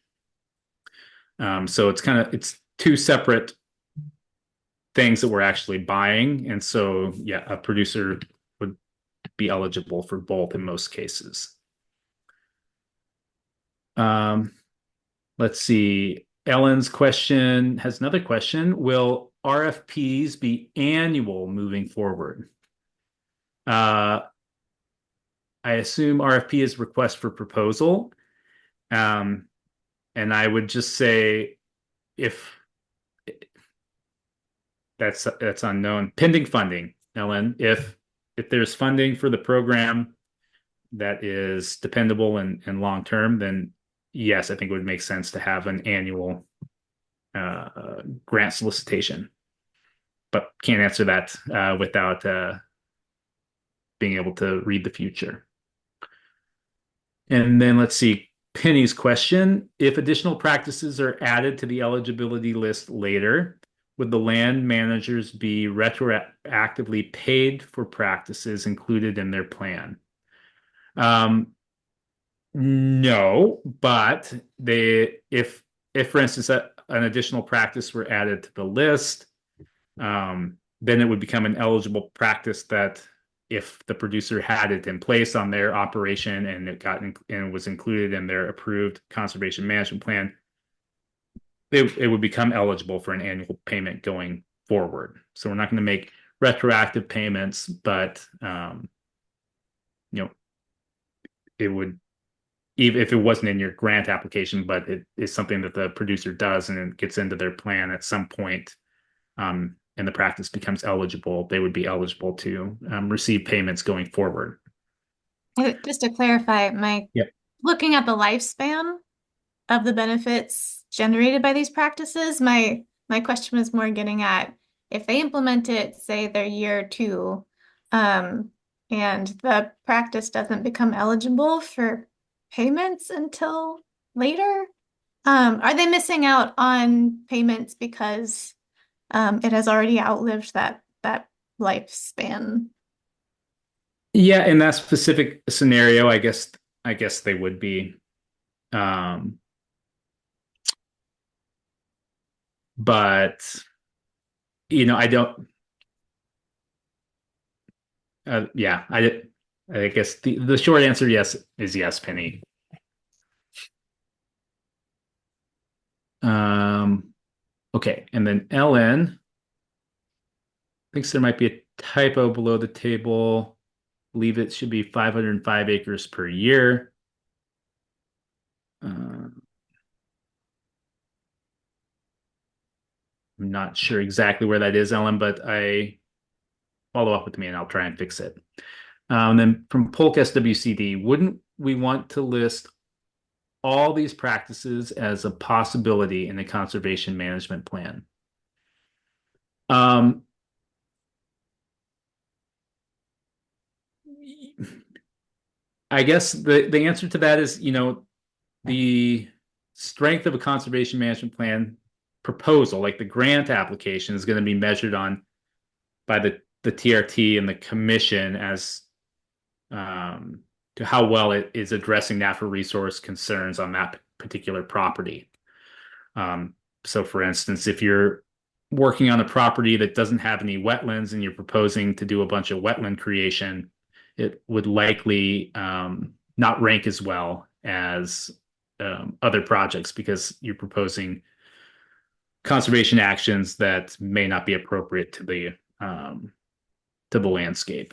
So it's two separate things that we're actually buying, and so yeah, a producer would be eligible for both in most cases. Let's see. Ellen's question has another question. Will RFPs be annual moving forward? I assume RFP is request for proposal. And I would just say if that's unknown, pending funding, Ellen, if there's funding for the program that is dependable and long-term, then yes, I think it would make sense to have an annual grant solicitation, but can't answer that without being able to read the future. And then let's see, Penny's question. If additional practices are added to the eligibility list later, would the land managers be retroactively paid for practices included in their plan? No, but if for instance an additional practice were added to the list, then it would become an eligible practice that if the producer had it in place on their operation and it was included in their approved conservation management plan, it would become eligible for an annual payment going forward. So we're not going to make retroactive payments, but it would even if it wasn't in your grant application, but it is something that the producer does and it gets into their plan at some point, and the practice becomes eligible, they would be eligible to receive payments going forward. Just to clarify, Yep. looking at the lifespan of the benefits generated by these practices, my question was more getting at if they implement it, say they're year 2, and the practice doesn't become eligible for payments until later, are they missing out on payments because it has already outlived that lifespan? Yeah, in that specific scenario, I guess they would be. But I don't. Yeah, I guess the short answer is yes, Penny. Okay, and then Ellen thinks there might be a typo below the table. Believe it should be 505 acres per year. I'm not sure exactly where that is, Ellen, but follow up with me and I'll try and fix it. And then from Polk SWCD, wouldn't we want to list all these practices as a possibility in a conservation management plan? I guess the answer to that is, the strength of a conservation management plan proposal, like the grant application, is going to be measured on by the TRT and the commission as to how well it is addressing natural resource concerns on that particular property. So for instance, if you're working on a property that doesn't have any wetlands and you're proposing to do a bunch of wetland creation, it would likely not rank as well as other projects because you're proposing conservation actions that may not be appropriate to the landscape.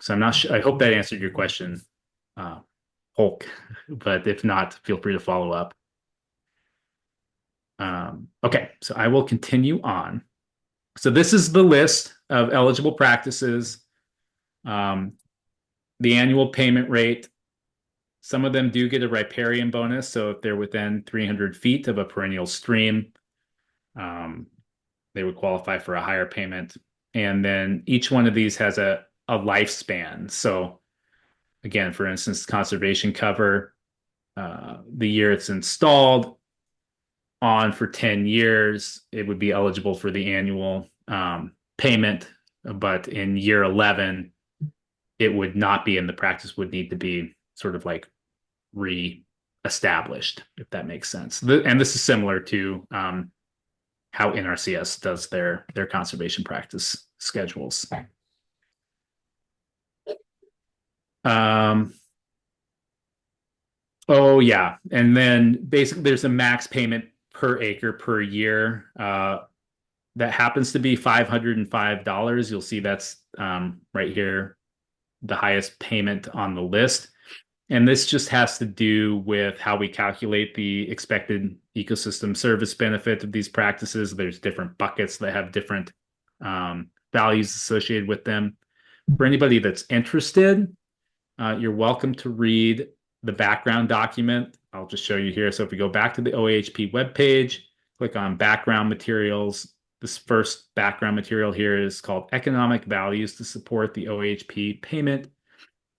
So I'm not sure. I hope that answered your question, Hulk. But if not, feel free to follow up. Okay, so I will continue on. So this is the list of eligible practices. The annual payment rate. Some of them do get a riparian bonus. So if they're within 300 feet of a perennial stream, they would qualify for a higher payment. And then each one of these has a lifespan. So again, for instance, conservation cover, the year it's installed on for 10 years, it would be eligible for the annual payment. But in year 11, it would not be, and the practice would need to be sort of like re-established, if that makes sense. And this is similar to how NRCS does their conservation practice schedules. Oh yeah, and then basically there's a max payment per acre per year that happens to be $505. You'll see that's right here, the highest payment on the list. And this just has to do with how we calculate the expected ecosystem service benefit of these practices. There's different buckets that have different values associated with them. For anybody that's interested, you're welcome to read the background document. I'll just show you here. So if we go back to the OAHP webpage, click on background materials. This first background material here is called Economic Values to Support the OAHP Payment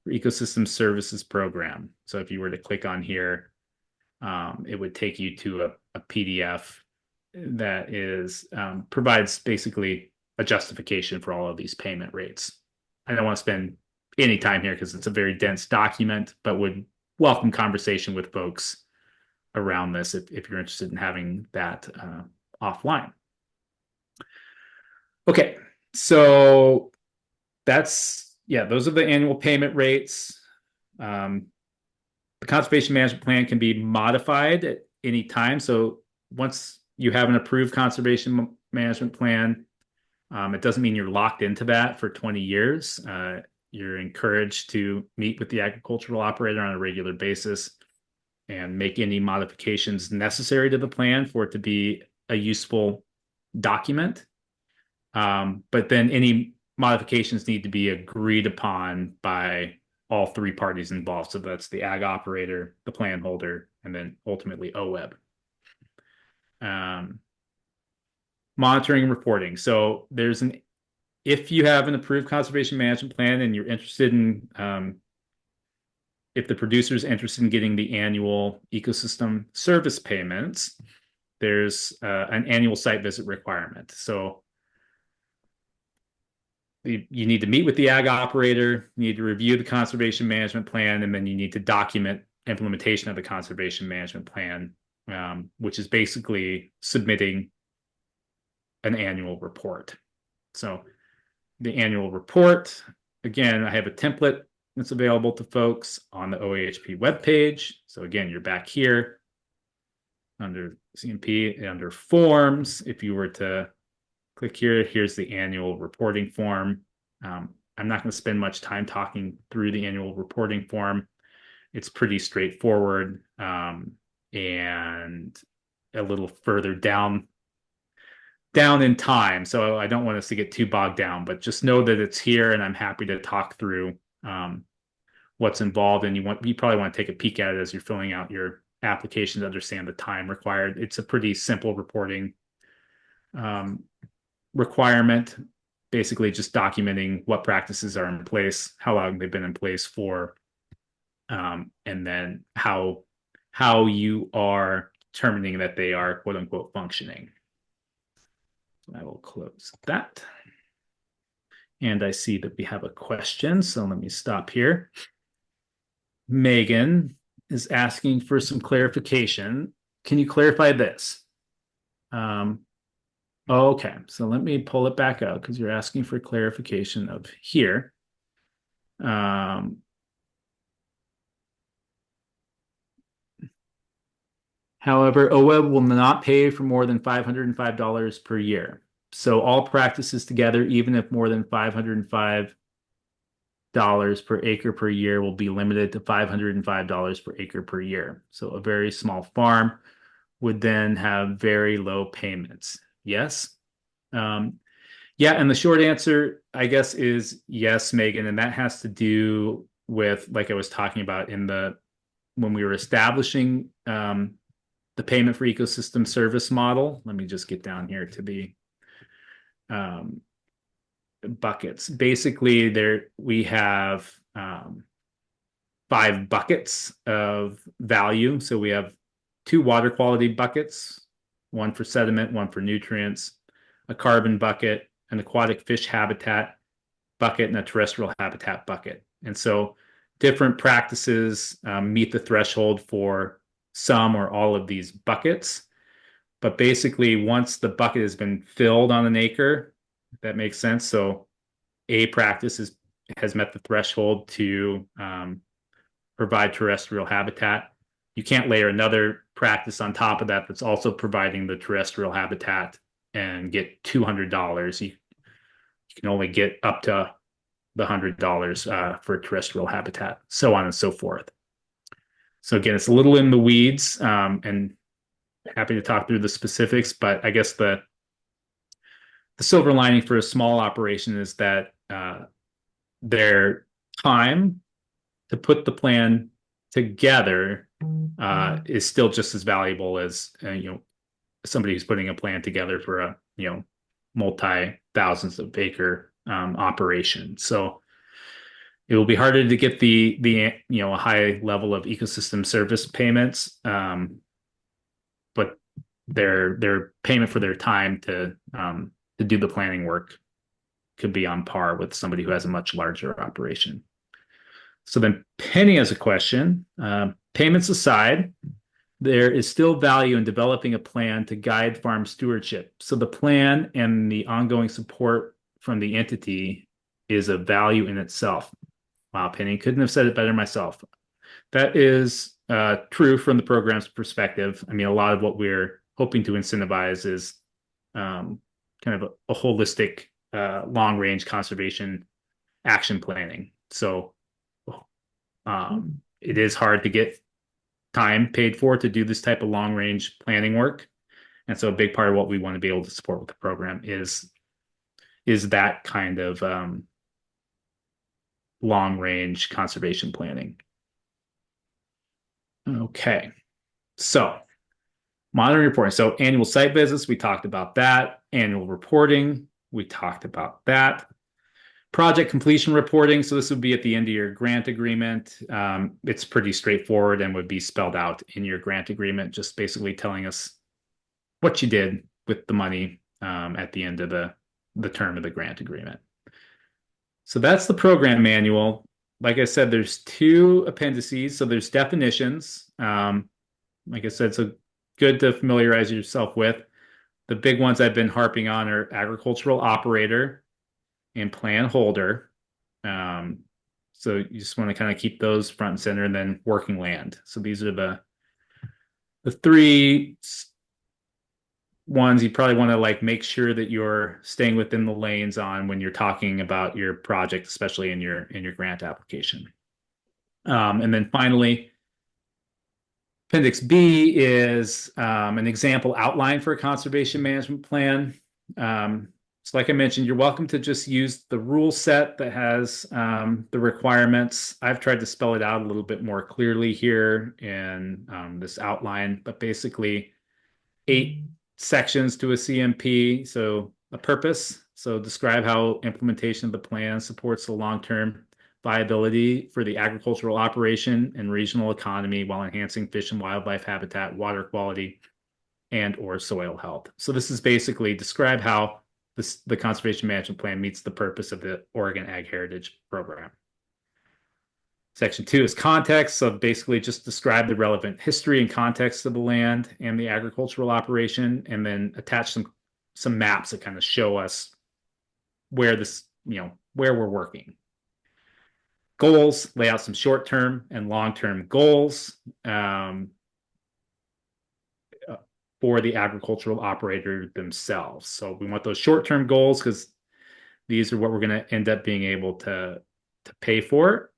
for Ecosystem Services Program. So if you were to click on here, it would take you to a PDF that provides basically a justification for all of these payment rates. I don't want to spend any time here because it's a very dense document, but would welcome conversation with folks around this if you're interested in having that offline. Okay, so those are the annual payment rates. The conservation management plan can be modified at any time. So once you have an approved conservation management plan, it doesn't mean you're locked into that for 20 years. you're encouraged to meet with the agricultural operator on a regular basis and make any modifications necessary to the plan for it to be a useful document. But then any modifications need to be agreed upon by all three parties involved. So that's the ag operator, the plan holder, and then ultimately OWEB. Monitoring and reporting. So if you have an approved conservation management plan and you're interested in, if the producer is interested in getting the annual ecosystem service payments, there's an annual site visit requirement. So you need to meet with the ag operator, you need to review the conservation management plan, and then you need to document implementation of the conservation management plan, which is basically submitting an annual report. So the annual report, again, I have a template that's available to folks on the OAHP webpage. So again, you're back here under CMP and under forms. If you were to click here, here's the annual reporting form. I'm not going to spend much time talking through the annual reporting form. It's pretty straightforward, and a little further down in time. So I don't want us to get too bogged down, but just know that it's here, and I'm happy to talk through what's involved. And you probably want to take a peek at it as you're filling out your application to understand the time required. It's a pretty simple reporting requirement, basically just documenting what practices are in place, how long they've been in place for, and then how you are determining that they are quote unquote functioning. I will close that. And I see that we have a question, so let me stop here. Megan is asking for some clarification. Can you clarify this? Okay, so let me pull it back out because you're asking for clarification of here. However, OWEB will not pay for more than $505 per year. So all practices together, even if more than $505 per acre per year, will be limited to $505 per acre per year. So a very small farm would then have very low payments. Yes? Yeah, and the short answer, I guess, is yes, Megan, and that has to do with, like I was talking about when we were establishing the payment for ecosystem service model. Let me just get down here to the buckets. Basically, we have 5 buckets of value. So we have 2 water quality buckets, one for sediment, one for nutrients, a carbon bucket, an aquatic fish habitat bucket, and a terrestrial habitat bucket. And so different practices meet the threshold for some or all of these buckets. But basically, once the bucket has been filled on an acre, if that makes sense. So a practice has met the threshold to provide terrestrial habitat. You can't layer another practice on top of that that's also providing the terrestrial habitat and get $200. You can only get up to the $100 for terrestrial habitat, so on and so forth. So again, it's a little in the weeds, and happy to talk through the specifics, but I guess the silver lining for a small operation is that their time to put the plan together is still just as valuable as somebody who's putting a plan together for a multi-thousands of acre operation. So it will be harder to get the a high level of ecosystem service payments, but their payment for their time to do the planning work could be on par with somebody who has a much larger operation. So then Penny has a question. Payments aside, there is still value in developing a plan to guide farm stewardship. So the plan and the ongoing support from the entity is a value in itself. Wow, Penny, couldn't have said it better myself. That is true from the program's perspective. I mean, a lot of what we're hoping to incentivize is kind of a holistic long-range conservation action planning. So it is hard to get time paid for to do this type of long range planning work. And so a big part of what we want to be able to support with the program is that kind of long range conservation planning. Okay, so monitoring reporting. So annual site visits, we talked about that. Annual reporting, we talked about that. Project completion reporting. So this would be at the end of your grant agreement. It's pretty straightforward and would be spelled out in your grant agreement, just basically telling us what you did with the money at the end of the term of the grant agreement. So that's the program manual. Like I said, there's two appendices. So there's definitions. Like I said, so good to familiarize yourself with. The big ones I've been harping on are agricultural operator and plan holder. So you just want to kind of keep those front and center, and then working land. So these are the three ones you probably want to like make sure that you're staying within the lanes on when you're talking about your project, especially in your grant application. And then finally, Appendix B is an example outline for a conservation management plan. So like I mentioned, you're welcome to just use the rule set that has the requirements. I've tried to spell it out a little bit more clearly here in this outline, but basically 8 sections to a CMP. So a purpose. So describe how implementation of the plan supports the long-term viability for the agricultural operation and regional economy while enhancing fish and wildlife habitat, water quality, and or soil health. So this is basically describe how the conservation management plan meets the purpose of the Oregon Ag Heritage Program. Section 2 is context. So basically just describe the relevant history and context of the land and the agricultural operation, and then attach some maps that kind of show us where where we're working. Goals, lay out some short-term and long-term goals for the agricultural operator themselves. So we want those short-term goals because these are what we're going to end up being able to pay for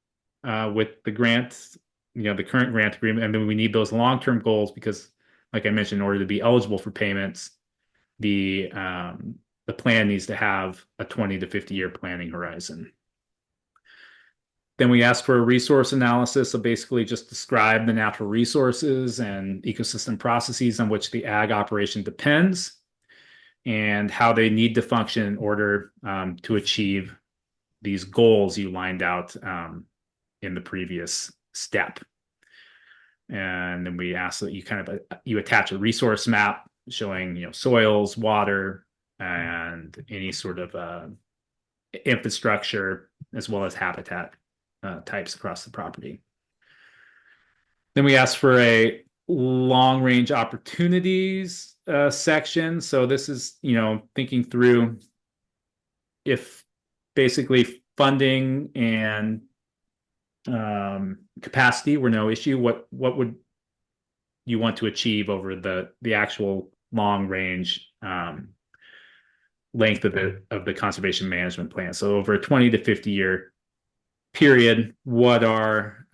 with the grant, the current grant agreement. And then we need those long-term goals because, like I mentioned, in order to be eligible for payments, the plan needs to have a 20 to 50-year planning horizon. Then we ask for a resource analysis. So basically just describe the natural resources and ecosystem processes on which the ag operation depends and how they need to function in order to achieve these goals you lined out in the previous step. And then we ask that you attach a resource map showing soils, water, and any sort of infrastructure as well as habitat types across the property. Then we ask for a long range opportunities section. So this is, thinking through if basically funding and capacity were no issue, what would you want to achieve over the actual long range length of the conservation management plan? So over a 20 to 50 year period, what are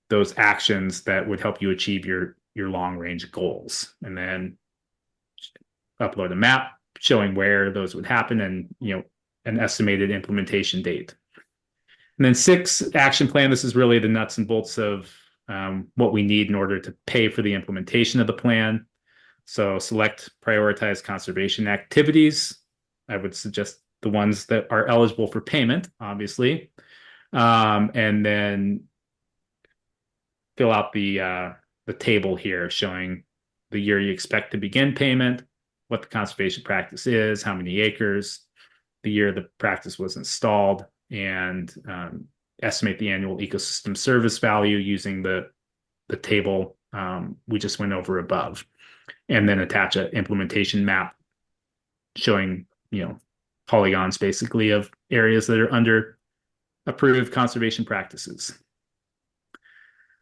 those actions that would help you achieve your long range goals? And then upload a map showing where those would happen and an estimated implementation date. And then 6, action plan. This is really the nuts and bolts of what we need in order to pay for the implementation of the plan. So select prioritize conservation activities. I would suggest the ones that are eligible for payment, obviously. And then fill out the table here showing the year you expect to begin payment, what the conservation practice is, how many acres, the year the practice was installed, and estimate the annual ecosystem service value using the table we just went over above, and then attach an implementation map showing polygons basically of areas that are under approved conservation practices.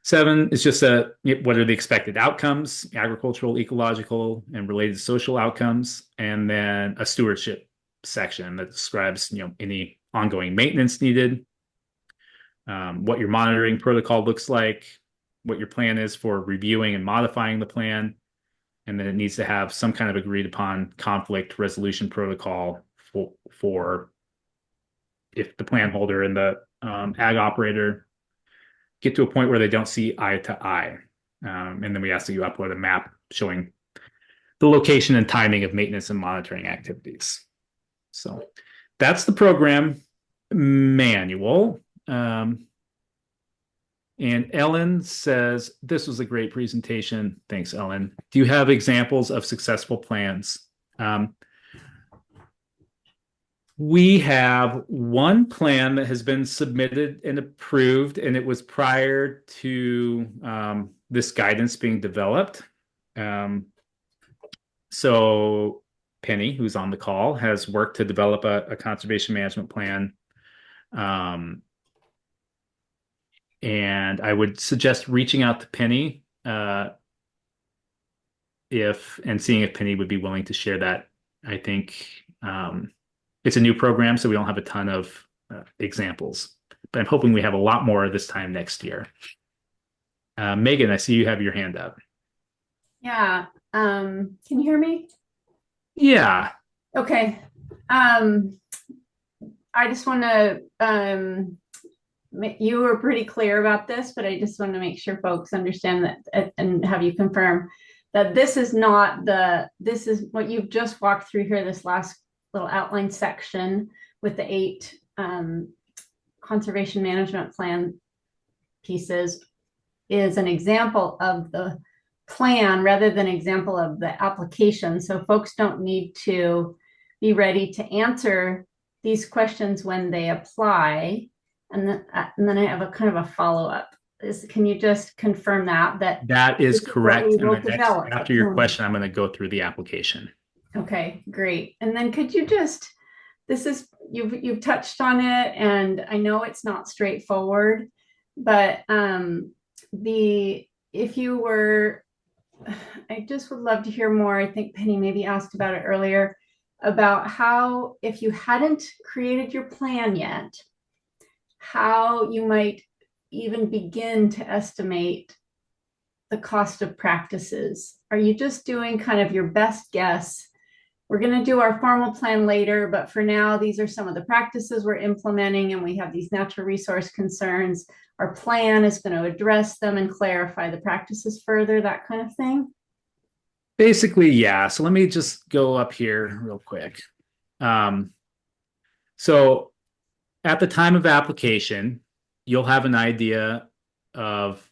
7 is just what are the expected outcomes, agricultural, ecological, and related social outcomes, and then a stewardship section that describes any ongoing maintenance needed. what your monitoring protocol looks like, what your plan is for reviewing and modifying the plan, and then it needs to have some kind of agreed upon conflict resolution protocol for if the plan holder and the ag operator get to a point where they don't see eye to eye. And then we ask that you upload a map showing the location and timing of maintenance and monitoring activities. So that's the program manual. And Ellen says, this was a great presentation. Thanks, Ellen. Do you have examples of successful plans? We have one plan that has been submitted and approved, and it was prior to this guidance being developed. So Penny, who's on the call, has worked to develop a conservation management plan. And I would suggest reaching out to Penny and seeing if Penny would be willing to share that. I think it's a new program, so we don't have a ton of examples, but I'm hoping we have a lot more this time next year. Megan, I see you have your hand up. Yeah. Can you hear me? Yeah. Okay. I just want to, you were pretty clear about this, but I just want to make sure folks understand that and have you confirm that this is what you've just walked through here, this last little outline section with the 8 conservation management plan pieces is an example of the plan rather than example of the application. So folks don't need to be ready to answer these questions when they apply. And then I have a kind of a follow-up. Can you just confirm that is correct? And then after your question, I'm going to go through the application. Okay, great. And then could you just, you've touched on it, and I know it's not straightforward, but if you were, I just would love to hear more. I think Penny maybe asked about it earlier, about how, if you hadn't created your plan yet, how you might even begin to estimate the cost of practices. Are you just doing kind of your best guess? We're going to do our formal plan later, but for now, these are some of the practices we're implementing, and we have these natural resource concerns. Our plan is going to address them and clarify the practices further, that kind of thing. Basically, yeah. So let me just go up here real quick. So at the time of application, you'll have an idea of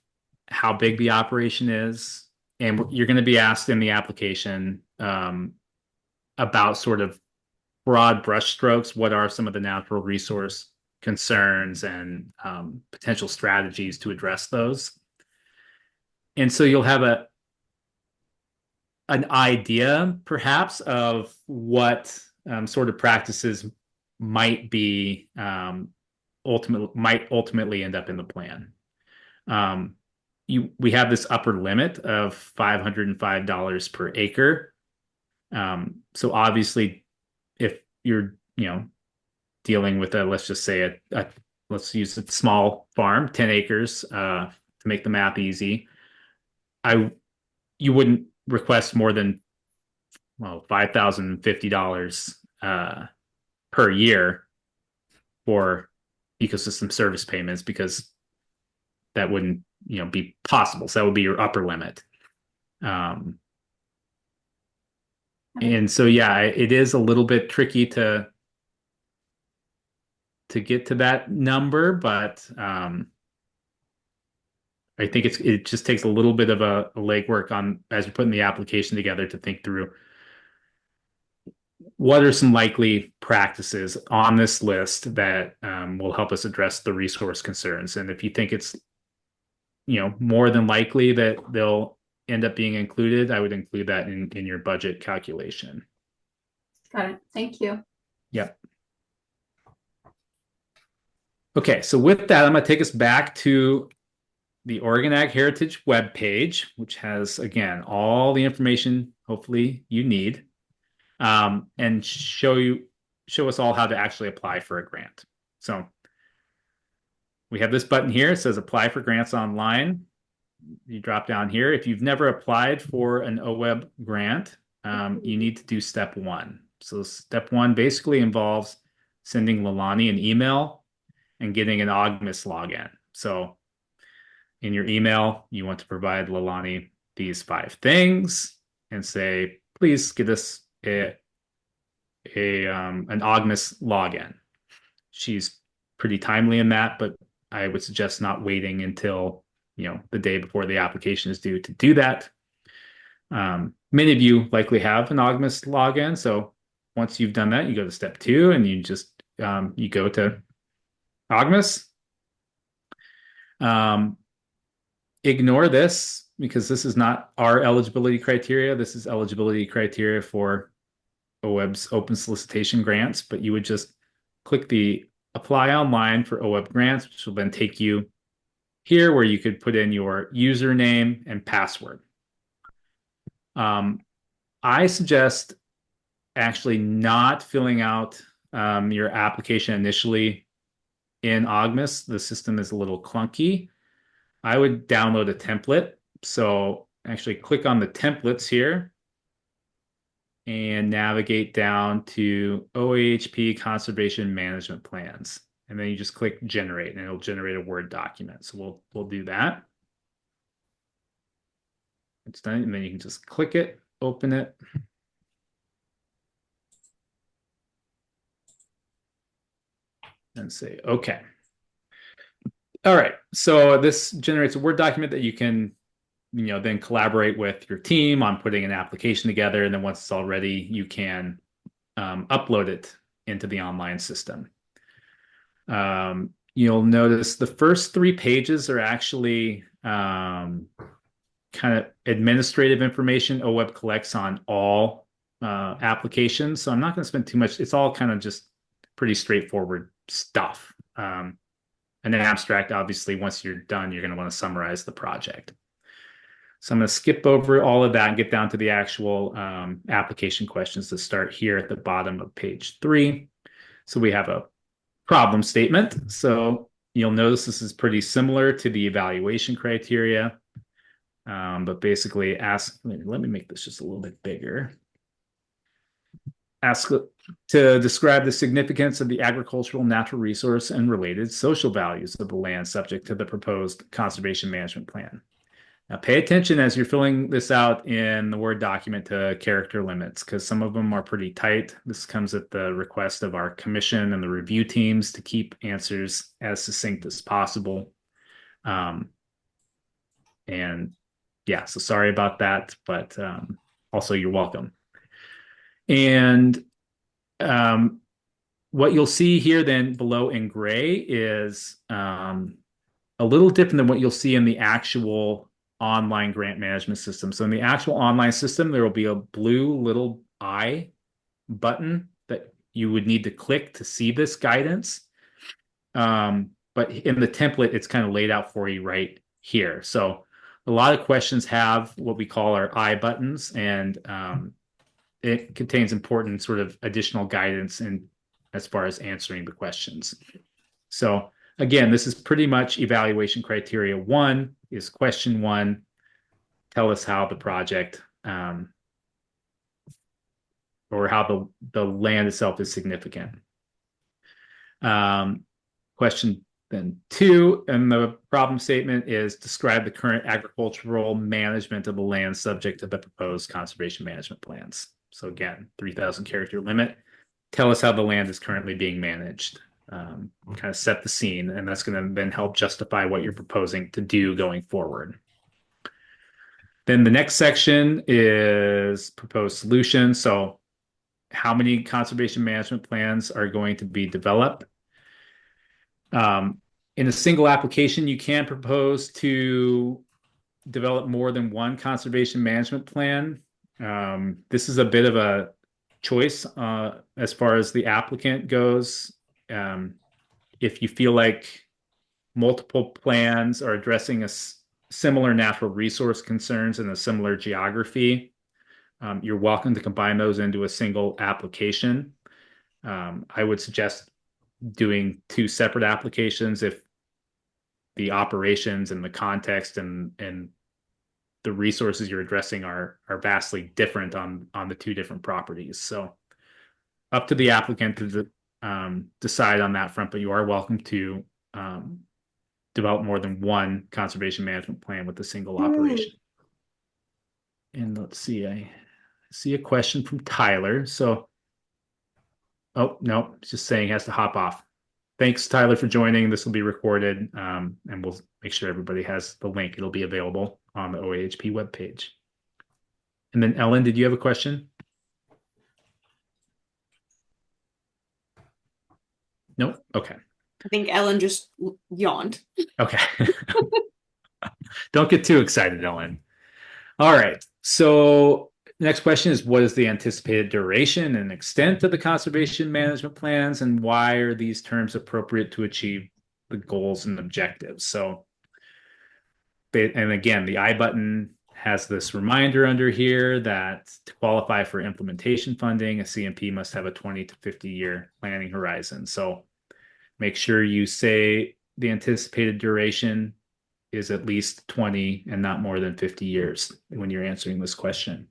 how big the operation is, and you're going to be asked in the application about sort of broad brushstrokes. What are some of the natural resource concerns and potential strategies to address those? And so you'll have an idea, perhaps, of what sort of practices might be ultimately end up in the plan. We have this upper limit of $505 per acre. So obviously, if you're dealing with let's just say let's use a small farm, 10 acres, to make the math easy, you wouldn't request more than $5,050 per year for ecosystem service payments, because that wouldn't be possible. So that would be your upper limit. And so, yeah, it is a little bit tricky to get to that number, but I think it just takes a little bit of a legwork on as you're putting the application together to think through what are some likely practices on this list that will help us address the resource concerns. And if you think it's more than likely that they'll end up being included, I would include that in your budget calculation. Got it. Thank you. Yep. Okay, so with that, I'm going to take us back to the Oregon Ag Heritage webpage, which has, again, all the information hopefully you need, and show us all how to actually apply for a grant. So we have this button here. It says apply for grants online. You drop down here. If you've never applied for an OWEB grant, you need to do step 1. So step 1 basically involves sending Leilani an email and getting an OGMIS login. So in your email, you want to provide Leilani these 5 things and say, please get us an OGMIS login. She's pretty timely in that, but I would suggest not waiting until the day before the application is due to do that. Many of you likely have an OGMIS login, so once you've done that, you go to step 2 and you just you go to OGMIS. Ignore this because this is not our eligibility criteria. This is eligibility criteria for OWEB's open solicitation grants, but you would just click the apply online for OWEB grants, which will then take you here where you could put in your username and password. I suggest actually not filling out your application initially in OGMIS. The system is a little clunky. I would download a template. So actually click on the templates here and navigate down to OAHP conservation management plans. And then you just click generate and it'll generate a Word document. So we'll do that. It's done. And then you can just click it, open it. And say, okay. All right. So this generates a Word document that you can, then collaborate with your team on putting an application together. And then once it's all ready, you can upload it into the online system. You'll notice the first 3 pages are actually kind of administrative information OWEB collects on all applications. So I'm not going to spend too much. It's all kind of just pretty straightforward stuff. An abstract, obviously, once you're done, you're going to want to summarize the project. So I'm going to skip over all of that and get down to the actual application questions that start here at the bottom of page 3. So we have a problem statement. So you'll notice this is pretty similar to the evaluation criteria, but basically let me make this just a little bit bigger. Ask to describe the significance of the agricultural, natural resource, and related social values of the land subject to the proposed conservation management plan. Now, pay attention as you're filling this out in the Word document to character limits, because some of them are pretty tight. This comes at the request of our commission and the review teams to keep answers as succinct as possible. And yeah, so sorry about that, but also you're welcome. And what you'll see here then below in gray is a little different than what you'll see in the actual online grant management system. So in the actual online system, there will be a blue little I button that you would need to click to see this guidance. But in the template, it's kind of laid out for you right here. So a lot of questions have what we call our I buttons, and it contains important sort of additional guidance in as far as answering the questions. So again, this is pretty much evaluation criteria 1 is question 1. Tell us how the project or how the land itself is significant. Question then 2 and the problem statement is describe the current agricultural management of the land subject to the proposed conservation management plans. So again, 3,000 character limit. Tell us how the land is currently being managed. Kind of set the scene, and that's going to then help justify what you're proposing to do going forward. Then the next section is proposed solutions. So how many conservation management plans are going to be developed? In a single application, you can propose to develop more than one conservation management plan. This is a bit of a choice as far as the applicant goes. If you feel like multiple plans are addressing a similar natural resource concerns in a similar geography, you're welcome to combine those into a single application. I would suggest doing 2 separate applications if the operations and the context and the resources you're addressing are vastly different on the two different properties. So up to the applicant to decide on that front, but you are welcome to develop more than one conservation management plan with a single operation. And let's see, I see a question from Tyler. So, oh, no, it's just saying he has to hop off. Thanks, Tyler, for joining. This will be recorded, and we'll make sure everybody has the link. It'll be available on the OAHP webpage. And then, Ellen, did you have a question? Nope. Okay. I think Ellen just yawned. Okay. Don't get too excited, Ellen. All right. So next question is, what is the anticipated duration and extent of the conservation management plans, and why are these terms appropriate to achieve the goals and objectives? So, and again, the I button has this reminder under here that to qualify for implementation funding, a CMP must have a 20 to 50-year planning horizon. So make sure you say the anticipated duration is at least 20 and not more than 50 years when you're answering this question.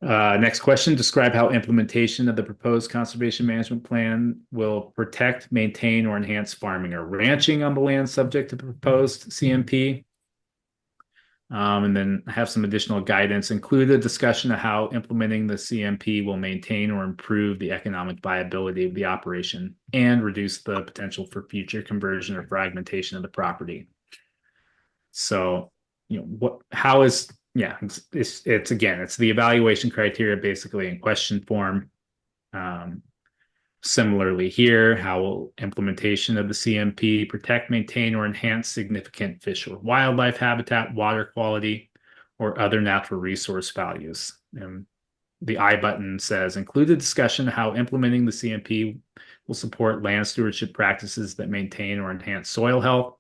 Next question, describe how implementation of the proposed conservation management plan will protect, maintain, or enhance farming or ranching on the land subject to the proposed CMP. And then have some additional guidance, include a discussion of how implementing the CMP will maintain or improve the economic viability of the operation and reduce the potential for future conversion or fragmentation of the property. So, how is, it's again, it's the evaluation criteria basically in question form. Similarly here, how will implementation of the CMP protect, maintain, or enhance significant fish or wildlife habitat, water quality, or other natural resource values? And the I button says, include a discussion of how implementing the CMP will support land stewardship practices that maintain or enhance soil health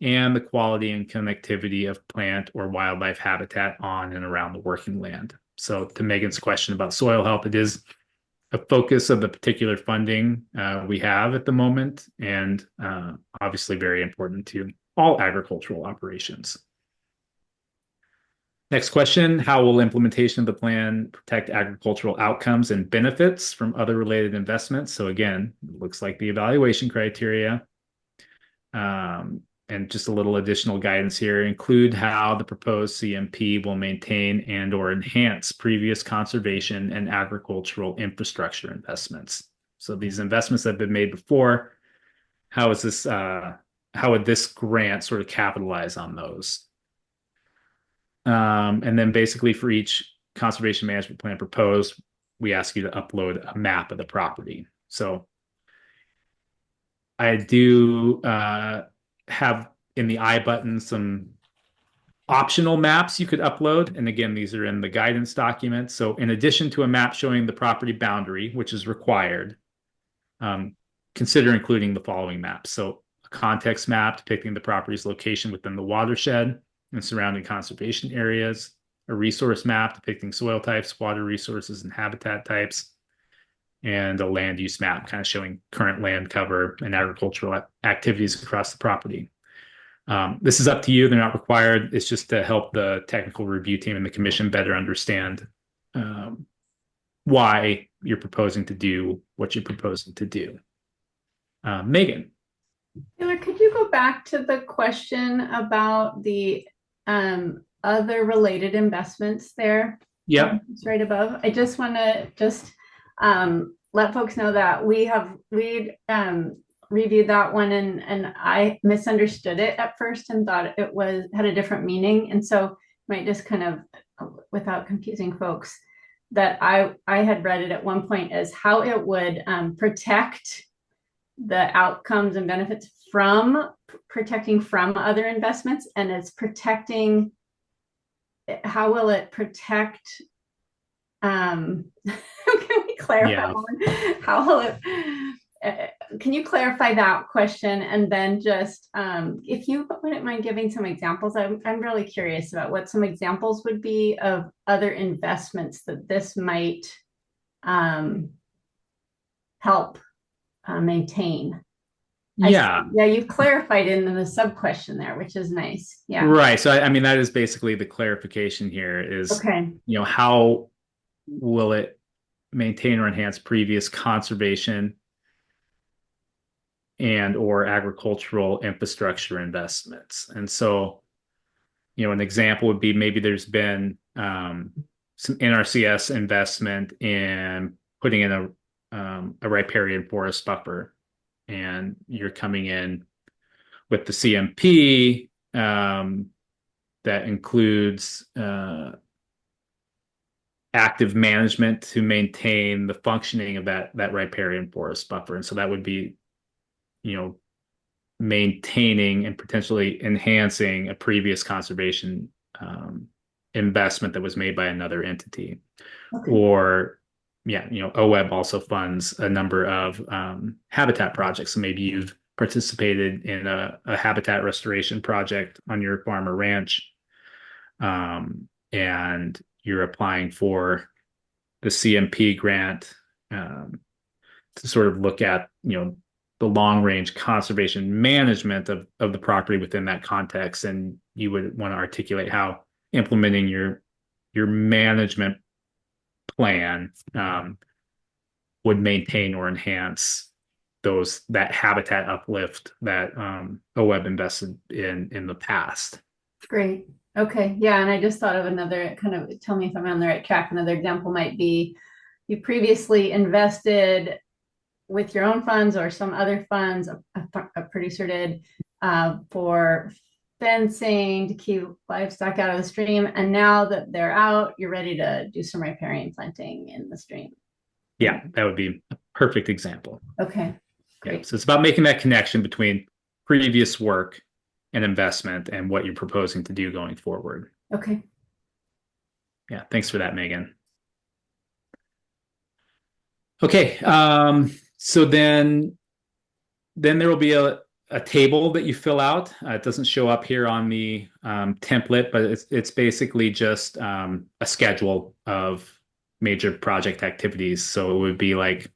and the quality and connectivity of plant or wildlife habitat on and around the working land. So to Megan's question about soil health, it is a focus of the particular funding we have at the moment, and obviously very important to all agricultural operations. Next question, how will implementation of the plan protect agricultural outcomes and benefits from other related investments? So again, it looks like the evaluation criteria. And just a little additional guidance here, include how the proposed CMP will maintain and or enhance previous conservation and agricultural infrastructure investments. So these investments that have been made before, how would this grant sort of capitalize on those? And then basically for each conservation management plan proposed, we ask you to upload a map of the property. So I do have in the I button some optional maps you could upload. And again, these are in the guidance document. So in addition to a map showing the property boundary, which is required, consider including the following maps. So a context map depicting the property's location within the watershed and surrounding conservation areas, a resource map depicting soil types, water resources, and habitat types, and a land use map kind of showing current land cover and agricultural activities across the property. This is up to you. They're not required. It's just to help the technical review team and the commission better understand why you're proposing to do what you're proposing to do. Megan. Taylor, could you go back to the question about the other related investments there? Yeah. It's right above. I just want to let folks know that we reviewed that one and I misunderstood it at first and thought it had a different meaning. And so might just kind of, without confusing folks, that I had read it at one point as how it would protect the outcomes and benefits from protecting from other investments, and it's protecting. How will it protect? Can we clarify one? How will it? Can you clarify that question? And then just if you wouldn't mind giving some examples, I'm really curious about what some examples would be of other investments that this might help maintain. Yeah, Yeah, you clarified in the sub question there, which is nice. Yeah. right. So I mean, that is basically the clarification here is, Okay. how will it maintain or enhance previous conservation and or agricultural infrastructure investments? And so, an example would be maybe there's been some NRCS investment in putting in a riparian forest buffer, and you're coming in with the CMP that includes active management to maintain the functioning of that riparian forest buffer. And so that would be, maintaining and potentially enhancing a previous conservation investment that was made by another entity. Okay. Or, yeah, OWEB also funds a number of habitat projects. So maybe you've participated in a habitat restoration project on your farm or ranch, and you're applying for the CMP grant to sort of look at, the long range conservation management of the property within that context. And you would want to articulate how implementing your management plan would maintain or enhance that habitat uplift that OWEB invested in the past. Great. Okay. Yeah. And I just thought of another kind of, tell me if I'm on the right track. Another example might be you previously invested with your own funds or some other funds, a producer did, for fencing to keep livestock out of the stream. And now that they're out, you're ready to do some riparian planting in the stream. Yeah, that would be a perfect example. Okay. Great. Yeah, so it's about making that connection between previous work and investment and what you're proposing to do going forward. Okay. Yeah, thanks for that, Megan. Okay, so then there will be a table that you fill out. It doesn't show up here on the template, but it's basically just a schedule of major project activities. So it would be like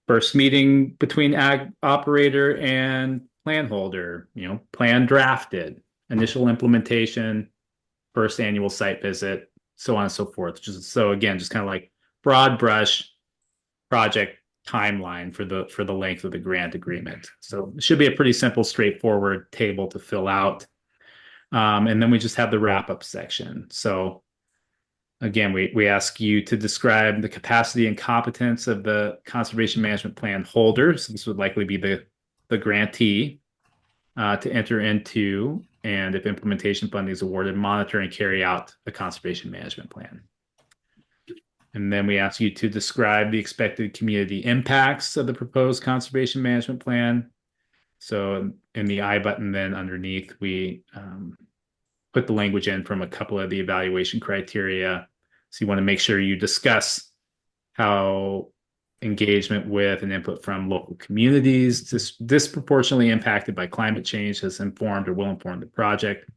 first meeting between ag operator and plan holder, plan drafted, initial implementation, first annual site visit, so on and so forth. So again, just kind of like broad brush project timeline for the length of the grant agreement. So it should be a pretty simple, straightforward table to fill out. And then we just have the wrap up section. So again, we ask you to describe the capacity and competence of the conservation management plan holder. So this would likely be the grantee to enter into, and if implementation funding is awarded, monitor and carry out the conservation management plan. And then we ask you to describe the expected community impacts of the proposed conservation management plan. So in the I button, then underneath, we put the language in from a couple of the evaluation criteria. So you want to make sure you discuss how engagement with and input from local communities disproportionately impacted by climate change has informed or will inform the project,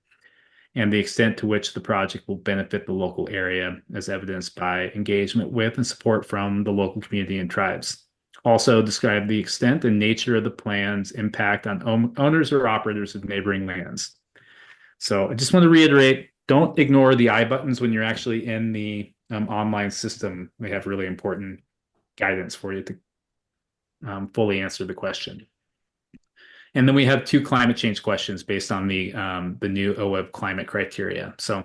and the extent to which the project will benefit the local area as evidenced by engagement with and support from the local community and tribes. Also describe the extent and nature of the plan's impact on owners or operators of neighboring lands. So I just want to reiterate, don't ignore the I buttons when you're actually in the online system. They have really important guidance for you to fully answer the question. And then we have 2 climate change questions based on the new OWEB climate criteria. So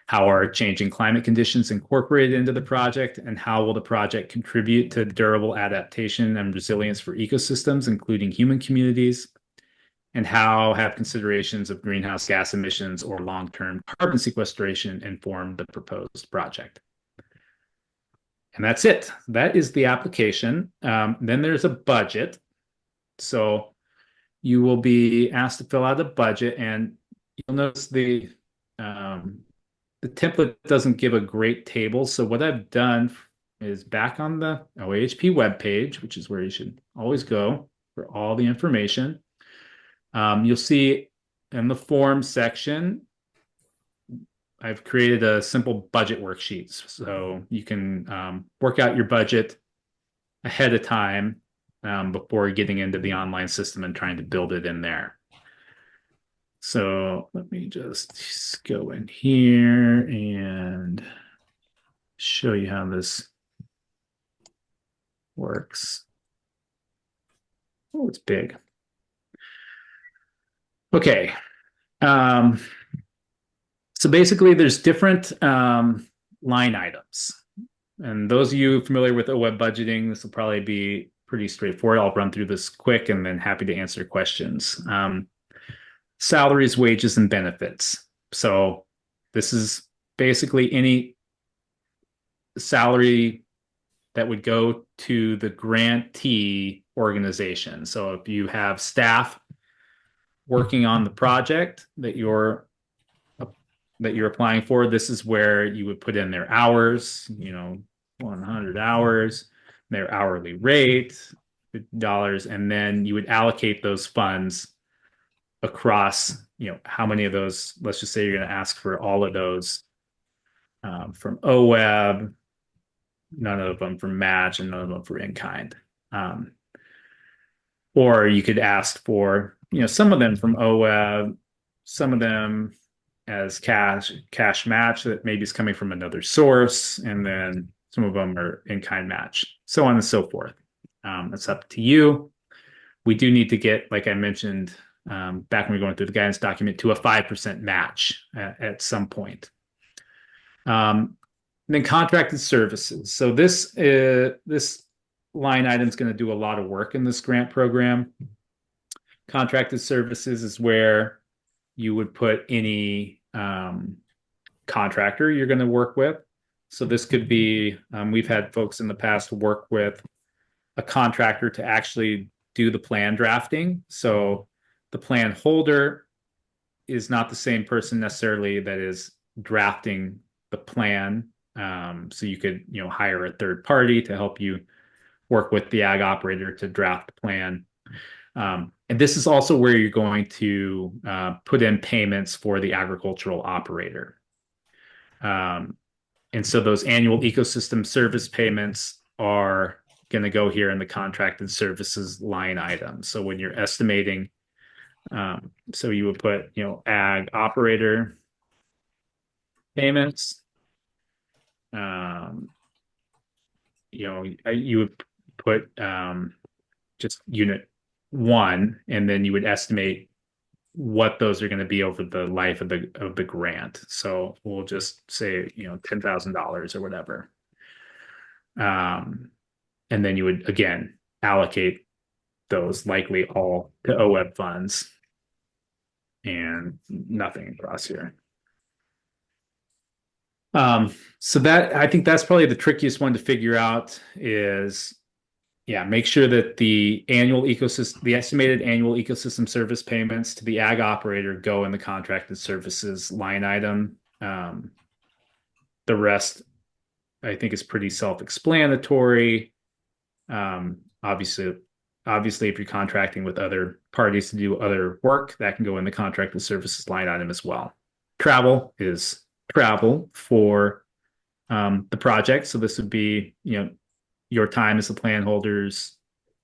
how are changing climate conditions incorporated into the project, and how will the project contribute to durable adaptation and resilience for ecosystems, including human communities? And how have considerations of greenhouse gas emissions or long-term carbon sequestration informed the proposed project? And that's it. That is the application. Then there's a budget. So you will be asked to fill out a budget, and you'll notice the template doesn't give a great table. So what I've done is back on the OAHP webpage, which is where you should always go for all the information. You'll see in the forms section, I've created a simple budget worksheet. So you can work out your budget ahead of time before getting into the online system and trying to build it in there. So let me just go in here and show you how this works. Oh, it's big. Okay. So basically there's different line items. And those of you familiar with OWEB budgeting, this will probably be pretty straightforward. I'll run through this quick and then happy to answer questions. Salaries, wages, and benefits. So this is basically any salary that would go to the grantee organization. So if you have staff working on the project that you're applying for, this is where you would put in their hours, 100 hours, their hourly rate, dollars, and then you would allocate those funds across, how many of those, let's just say you're going to ask for all of those from OWEB, none of them from match, and none of them for in-kind. Or you could ask for, some of them from OWEB, some of them as cash match that maybe is coming from another source, and then some of them are in-kind match, so on and so forth. It's up to you. We do need to get, like I mentioned, back when we were going through the guidance document, to a 5% match at some point. Then contracted services. So this line item is going to do a lot of work in this grant program. Contracted services is where you would put any contractor you're going to work with. So this could be, we've had folks in the past work with a contractor to actually do the plan drafting. So the plan holder is not the same person necessarily that is drafting the plan. So you could, hire a third party to help you work with the ag operator to draft the plan. And this is also where you're going to put in payments for the agricultural operator. And so those annual ecosystem service payments are going to go here in the contracted services line item. So when you're estimating, so you would put, ag operator payments. You would put just unit 1, and then you would estimate what those are going to be over the life of the grant. So we'll just say, $10,000 or whatever. And then you would again allocate those likely all to OWEB funds and nothing across here. So that, I think that's probably the trickiest one to figure out is, make sure that the estimated annual ecosystem service payments to the ag operator go in the contracted services line item. The rest, I think, is pretty self-explanatory. Obviously, if you're contracting with other parties to do other work, that can go in the contracted services line item as well. Travel is travel for the project. So this would be, your time as the plan holders,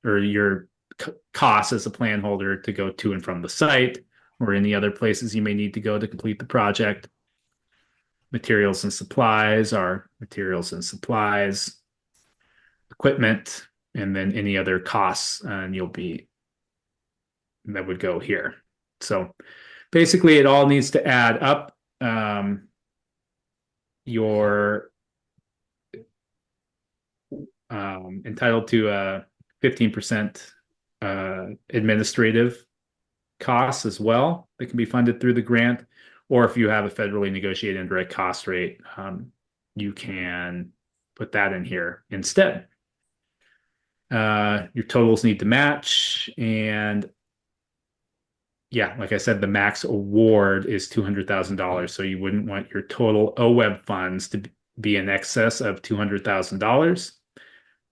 or your costs as a plan holder to go to and from the site, or any other places you may need to go to complete the project. Materials and supplies are materials and supplies, equipment, and then any other costs, and that would go here. So basically it all needs to add up. You're entitled to a 15% administrative costs as well that can be funded through the grant. Or if you have a federally negotiated indirect cost rate, you can put that in here instead. Your totals need to match, and like I said, the max award is $200,000. So you wouldn't want your total OWEB funds to be in excess of $200,000,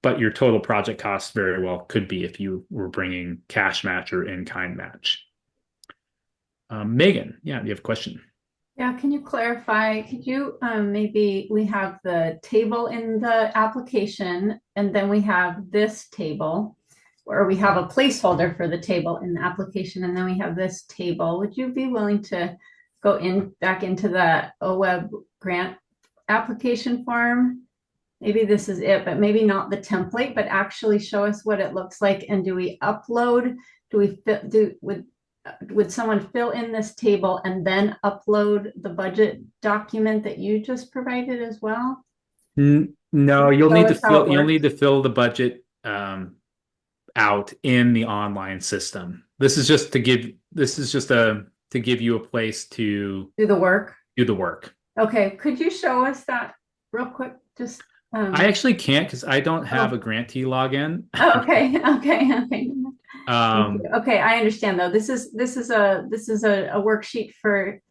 but your total project cost very well could be if you were bringing cash match or in-kind match. Megan, do you have a question? Yeah, can you clarify? Could you maybe, we have the table in the application, and then we have this table. or we have a placeholder for the table in the application, and then we have this table. Would you be willing to go back into the OWEB grant application form? Maybe this is it, but maybe not the template, but actually show us what it looks like. And do we upload? Would someone fill in this table and then upload the budget document that you just provided as well? No, you'll Show need to us how it fill the budget out in the online system. This is just to give you a place to Do the work. do the work. Okay, could you show us that real quick? Just I actually can't because I don't have Oh. a grantee login. oh, okay. Thank you. Um, Okay, I understand though. This is a worksheet for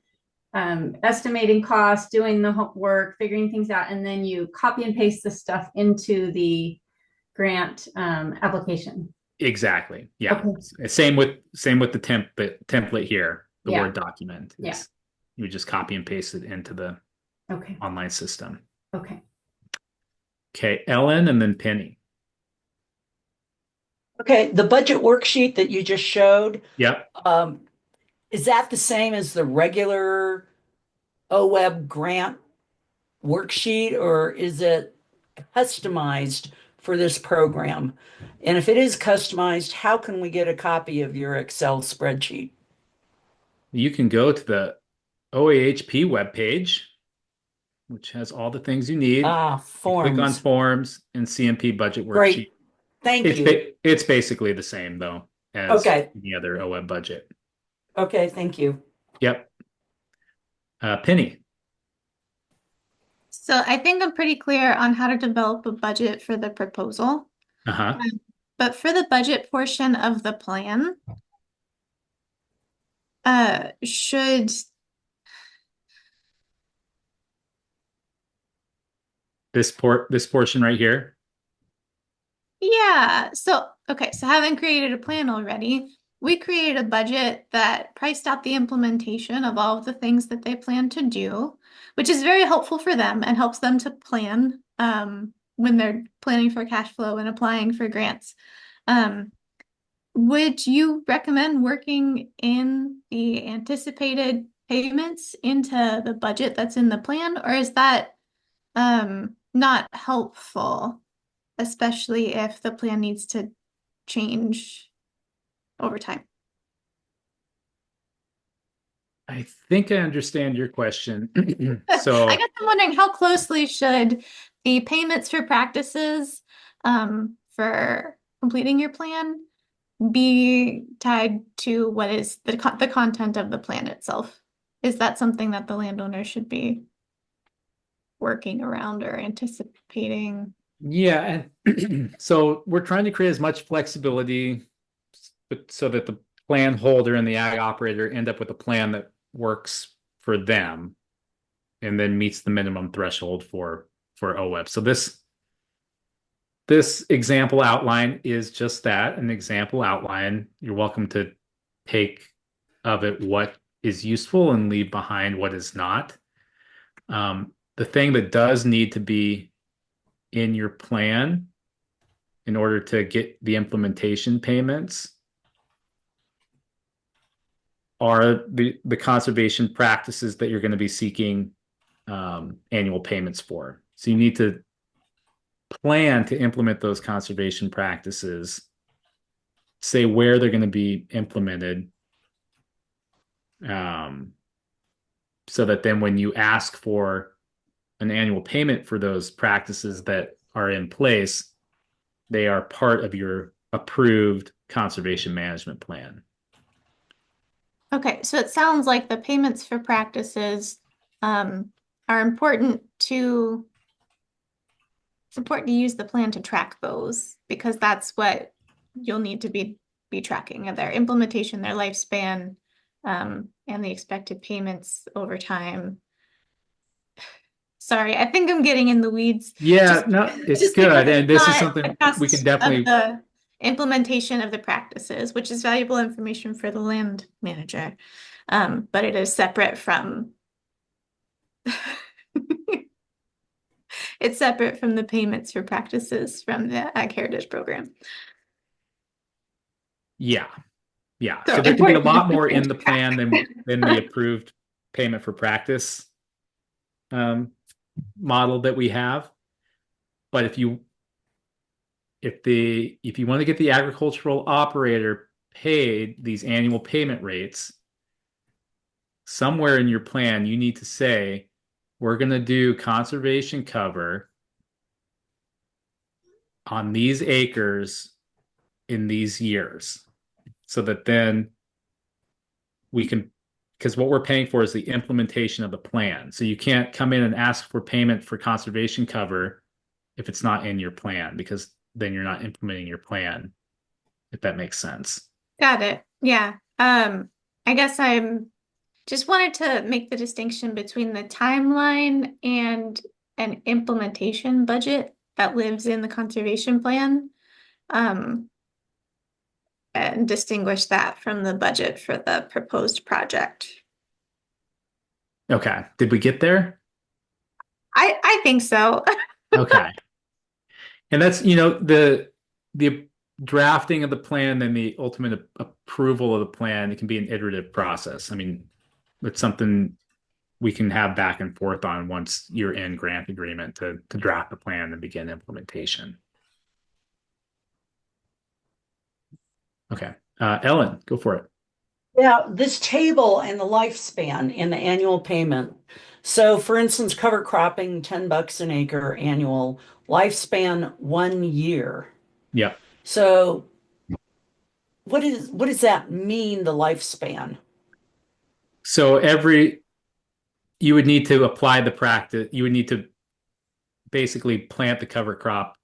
estimating costs, doing the work, figuring things out, and then you copy and paste the stuff into the grant application. exactly. Yeah. Okay. Same with the template here, the Yeah. Word document. Yeah. You just copy and paste it into the Okay. online system. Okay. Okay, Ellen and then Penny. Okay, the budget worksheet that you just showed, Yep. is that the same as the regular OWEB grant worksheet, or is it customized for this program? And if it is customized, how can we get a copy of your Excel spreadsheet? You can go to the OAHP webpage, which has all the things you need. Click on Forms. forms and CMP budget worksheet. Great. Thank you. It's basically the same though as Okay. any other OWEB budget. Okay, thank you. Yep. Penny. So I think I'm pretty clear on how to develop a budget for the proposal. Uh-huh. But for the budget portion of the plan, should This portion right here. Yeah. So, okay. So having created a plan already, we created a budget that priced out the implementation of all of the things that they plan to do, which is very helpful for them and helps them to plan when they're planning for cash flow and applying for grants. Would you recommend working in the anticipated payments into the budget that's in the plan, or is that not helpful? Especially if the plan needs to change over time. I think I understand your question. So I guess I'm wondering how closely should the payments for practices for completing your plan be tied to what is the content of the plan itself? Is that something that the landowner should be working around or anticipating? yeah, and so we're trying to create as much flexibility so that the plan holder and the ag operator end up with a plan that works for them and then meets the minimum threshold for OWEB. So this example outline is just that, an example outline. You're welcome to take of it what is useful and leave behind what is not. The thing that does need to be in your plan in order to get the implementation payments are the conservation practices that you're going to be seeking annual payments for. So you need to plan to implement those conservation practices, say where they're going to be implemented, so that then when you ask for an annual payment for those practices that are in place, they are part of your approved conservation management plan. Okay, so it sounds like the payments for practices are important to use the plan to track those, because that's what you'll need to be tracking of their implementation, their lifespan, and the expected payments over time. Sorry, I think I'm getting in the weeds. Yeah, no, it's good. And this is something we can definitely. The implementation of the practices, which is valuable information for the land manager, but it is separate from. It's separate from the payments for practices from the Ag Heritage Program. Yeah. Yeah. So So there can be a lot important. more in the plan than the approved payment for practice model that we have. But if you want to get the agricultural operator paid these annual payment rates, somewhere in your plan you need to say we're going to do conservation cover on these acres in these years, so that then we can, because what we're paying for is the implementation of the plan. So you can't come in and ask for payment for conservation cover if it's not in your plan, because then you're not implementing your plan, if that makes sense. Got it. Yeah. I guess I'm just wanted to make the distinction between the timeline and an implementation budget that lives in the conservation plan. And distinguish that from the budget for the proposed project. Okay. Did we get there? I think so. Okay. And that's, the drafting of the plan, then the ultimate approval of the plan, it can be an iterative process. I mean, it's something we can have back and forth on once you're in grant agreement to draft the plan and begin implementation. Okay. Ellen, go for it. Yeah, this table and the lifespan in the annual payment. So for instance, cover cropping, $10 an acre annual, lifespan 1 year. Yeah. So what does that mean, the lifespan? So you would need to apply the practice. You would need to basically plant the cover crop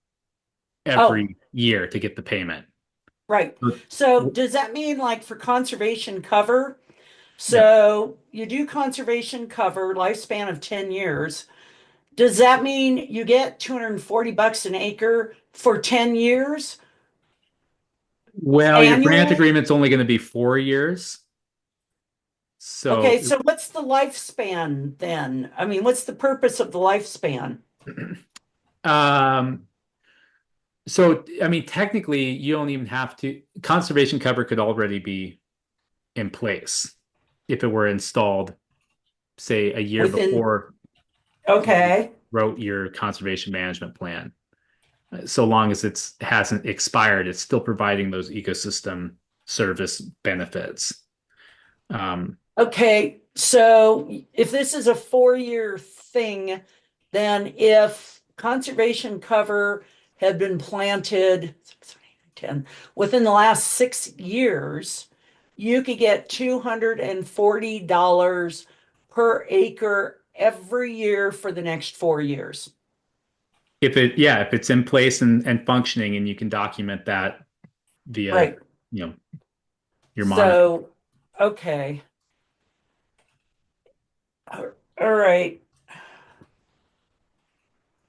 every year to get the payment. Right. So does that mean like for conservation cover? So you do conservation cover, lifespan of 10 years. Does that mean you get $240 an acre for 10 years? Well, your grant Annual? agreement's only going to be 4 years. So Okay, so what's the lifespan then? I mean, what's the purpose of the lifespan? So I mean, technically, you don't even have to. Conservation cover could already be in place if it were installed, say, a year before Okay. you wrote your conservation management plan. So long as it hasn't expired, it's still providing those ecosystem service benefits. Okay, so if this is a 4 year thing, then if conservation cover had been planted 10 within the last 6 years, you could get $240 per acre every year for the next 4 years. If it's in place and functioning, and you can document that via, Right. Your monitor. So, okay. All right.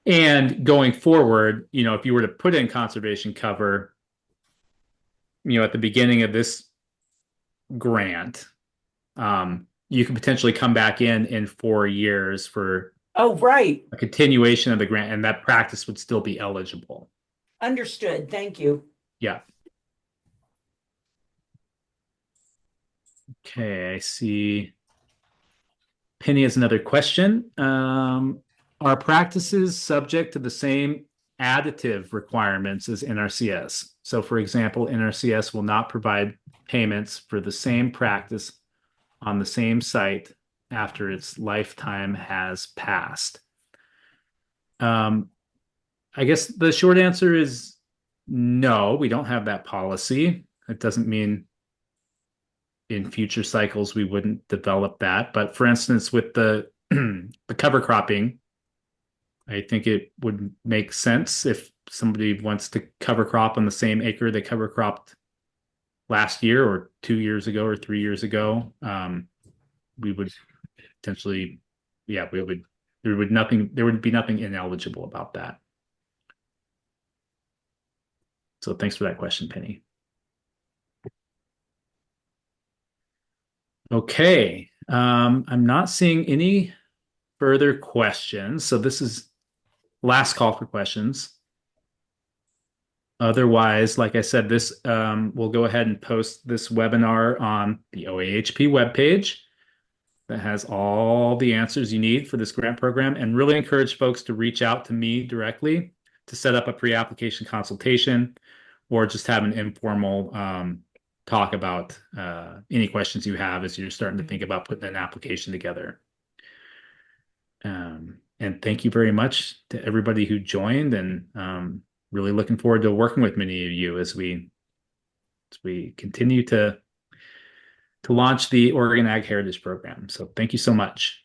And going forward, if you were to put in conservation cover, at the beginning of this grant, you could potentially come back in 4 years for Oh, right. a continuation of the grant, and that practice would still be eligible. Understood. Thank you. Yeah. Okay, I see. Penny has another question. Are practices subject to the same additive requirements as NRCS? So, for example, NRCS will not provide payments for the same practice on the same site after its lifetime has passed. I guess the short answer is no, we don't have that policy. It doesn't mean in future cycles we wouldn't develop that. But for instance, with the cover cropping, I think it would make sense if somebody wants to cover crop on the same acre they cover cropped last year or 2 years ago or 3 years ago. We would potentially, there would be nothing ineligible about that. So thanks for that question, Penny. Okay. I'm not seeing any further questions. So this is last call for questions. Otherwise, like I said, this we'll go ahead and post this webinar on the OAHP webpage that has all the answers you need for this grant program, and really encourage folks to reach out to me directly to set up a pre-application consultation or just have an informal talk about any questions you have as you're starting to think about putting an application together. And thank you very much to everybody who joined, and really looking forward to working with many of you as we continue to launch the Oregon Ag Heritage Program. So thank you so much.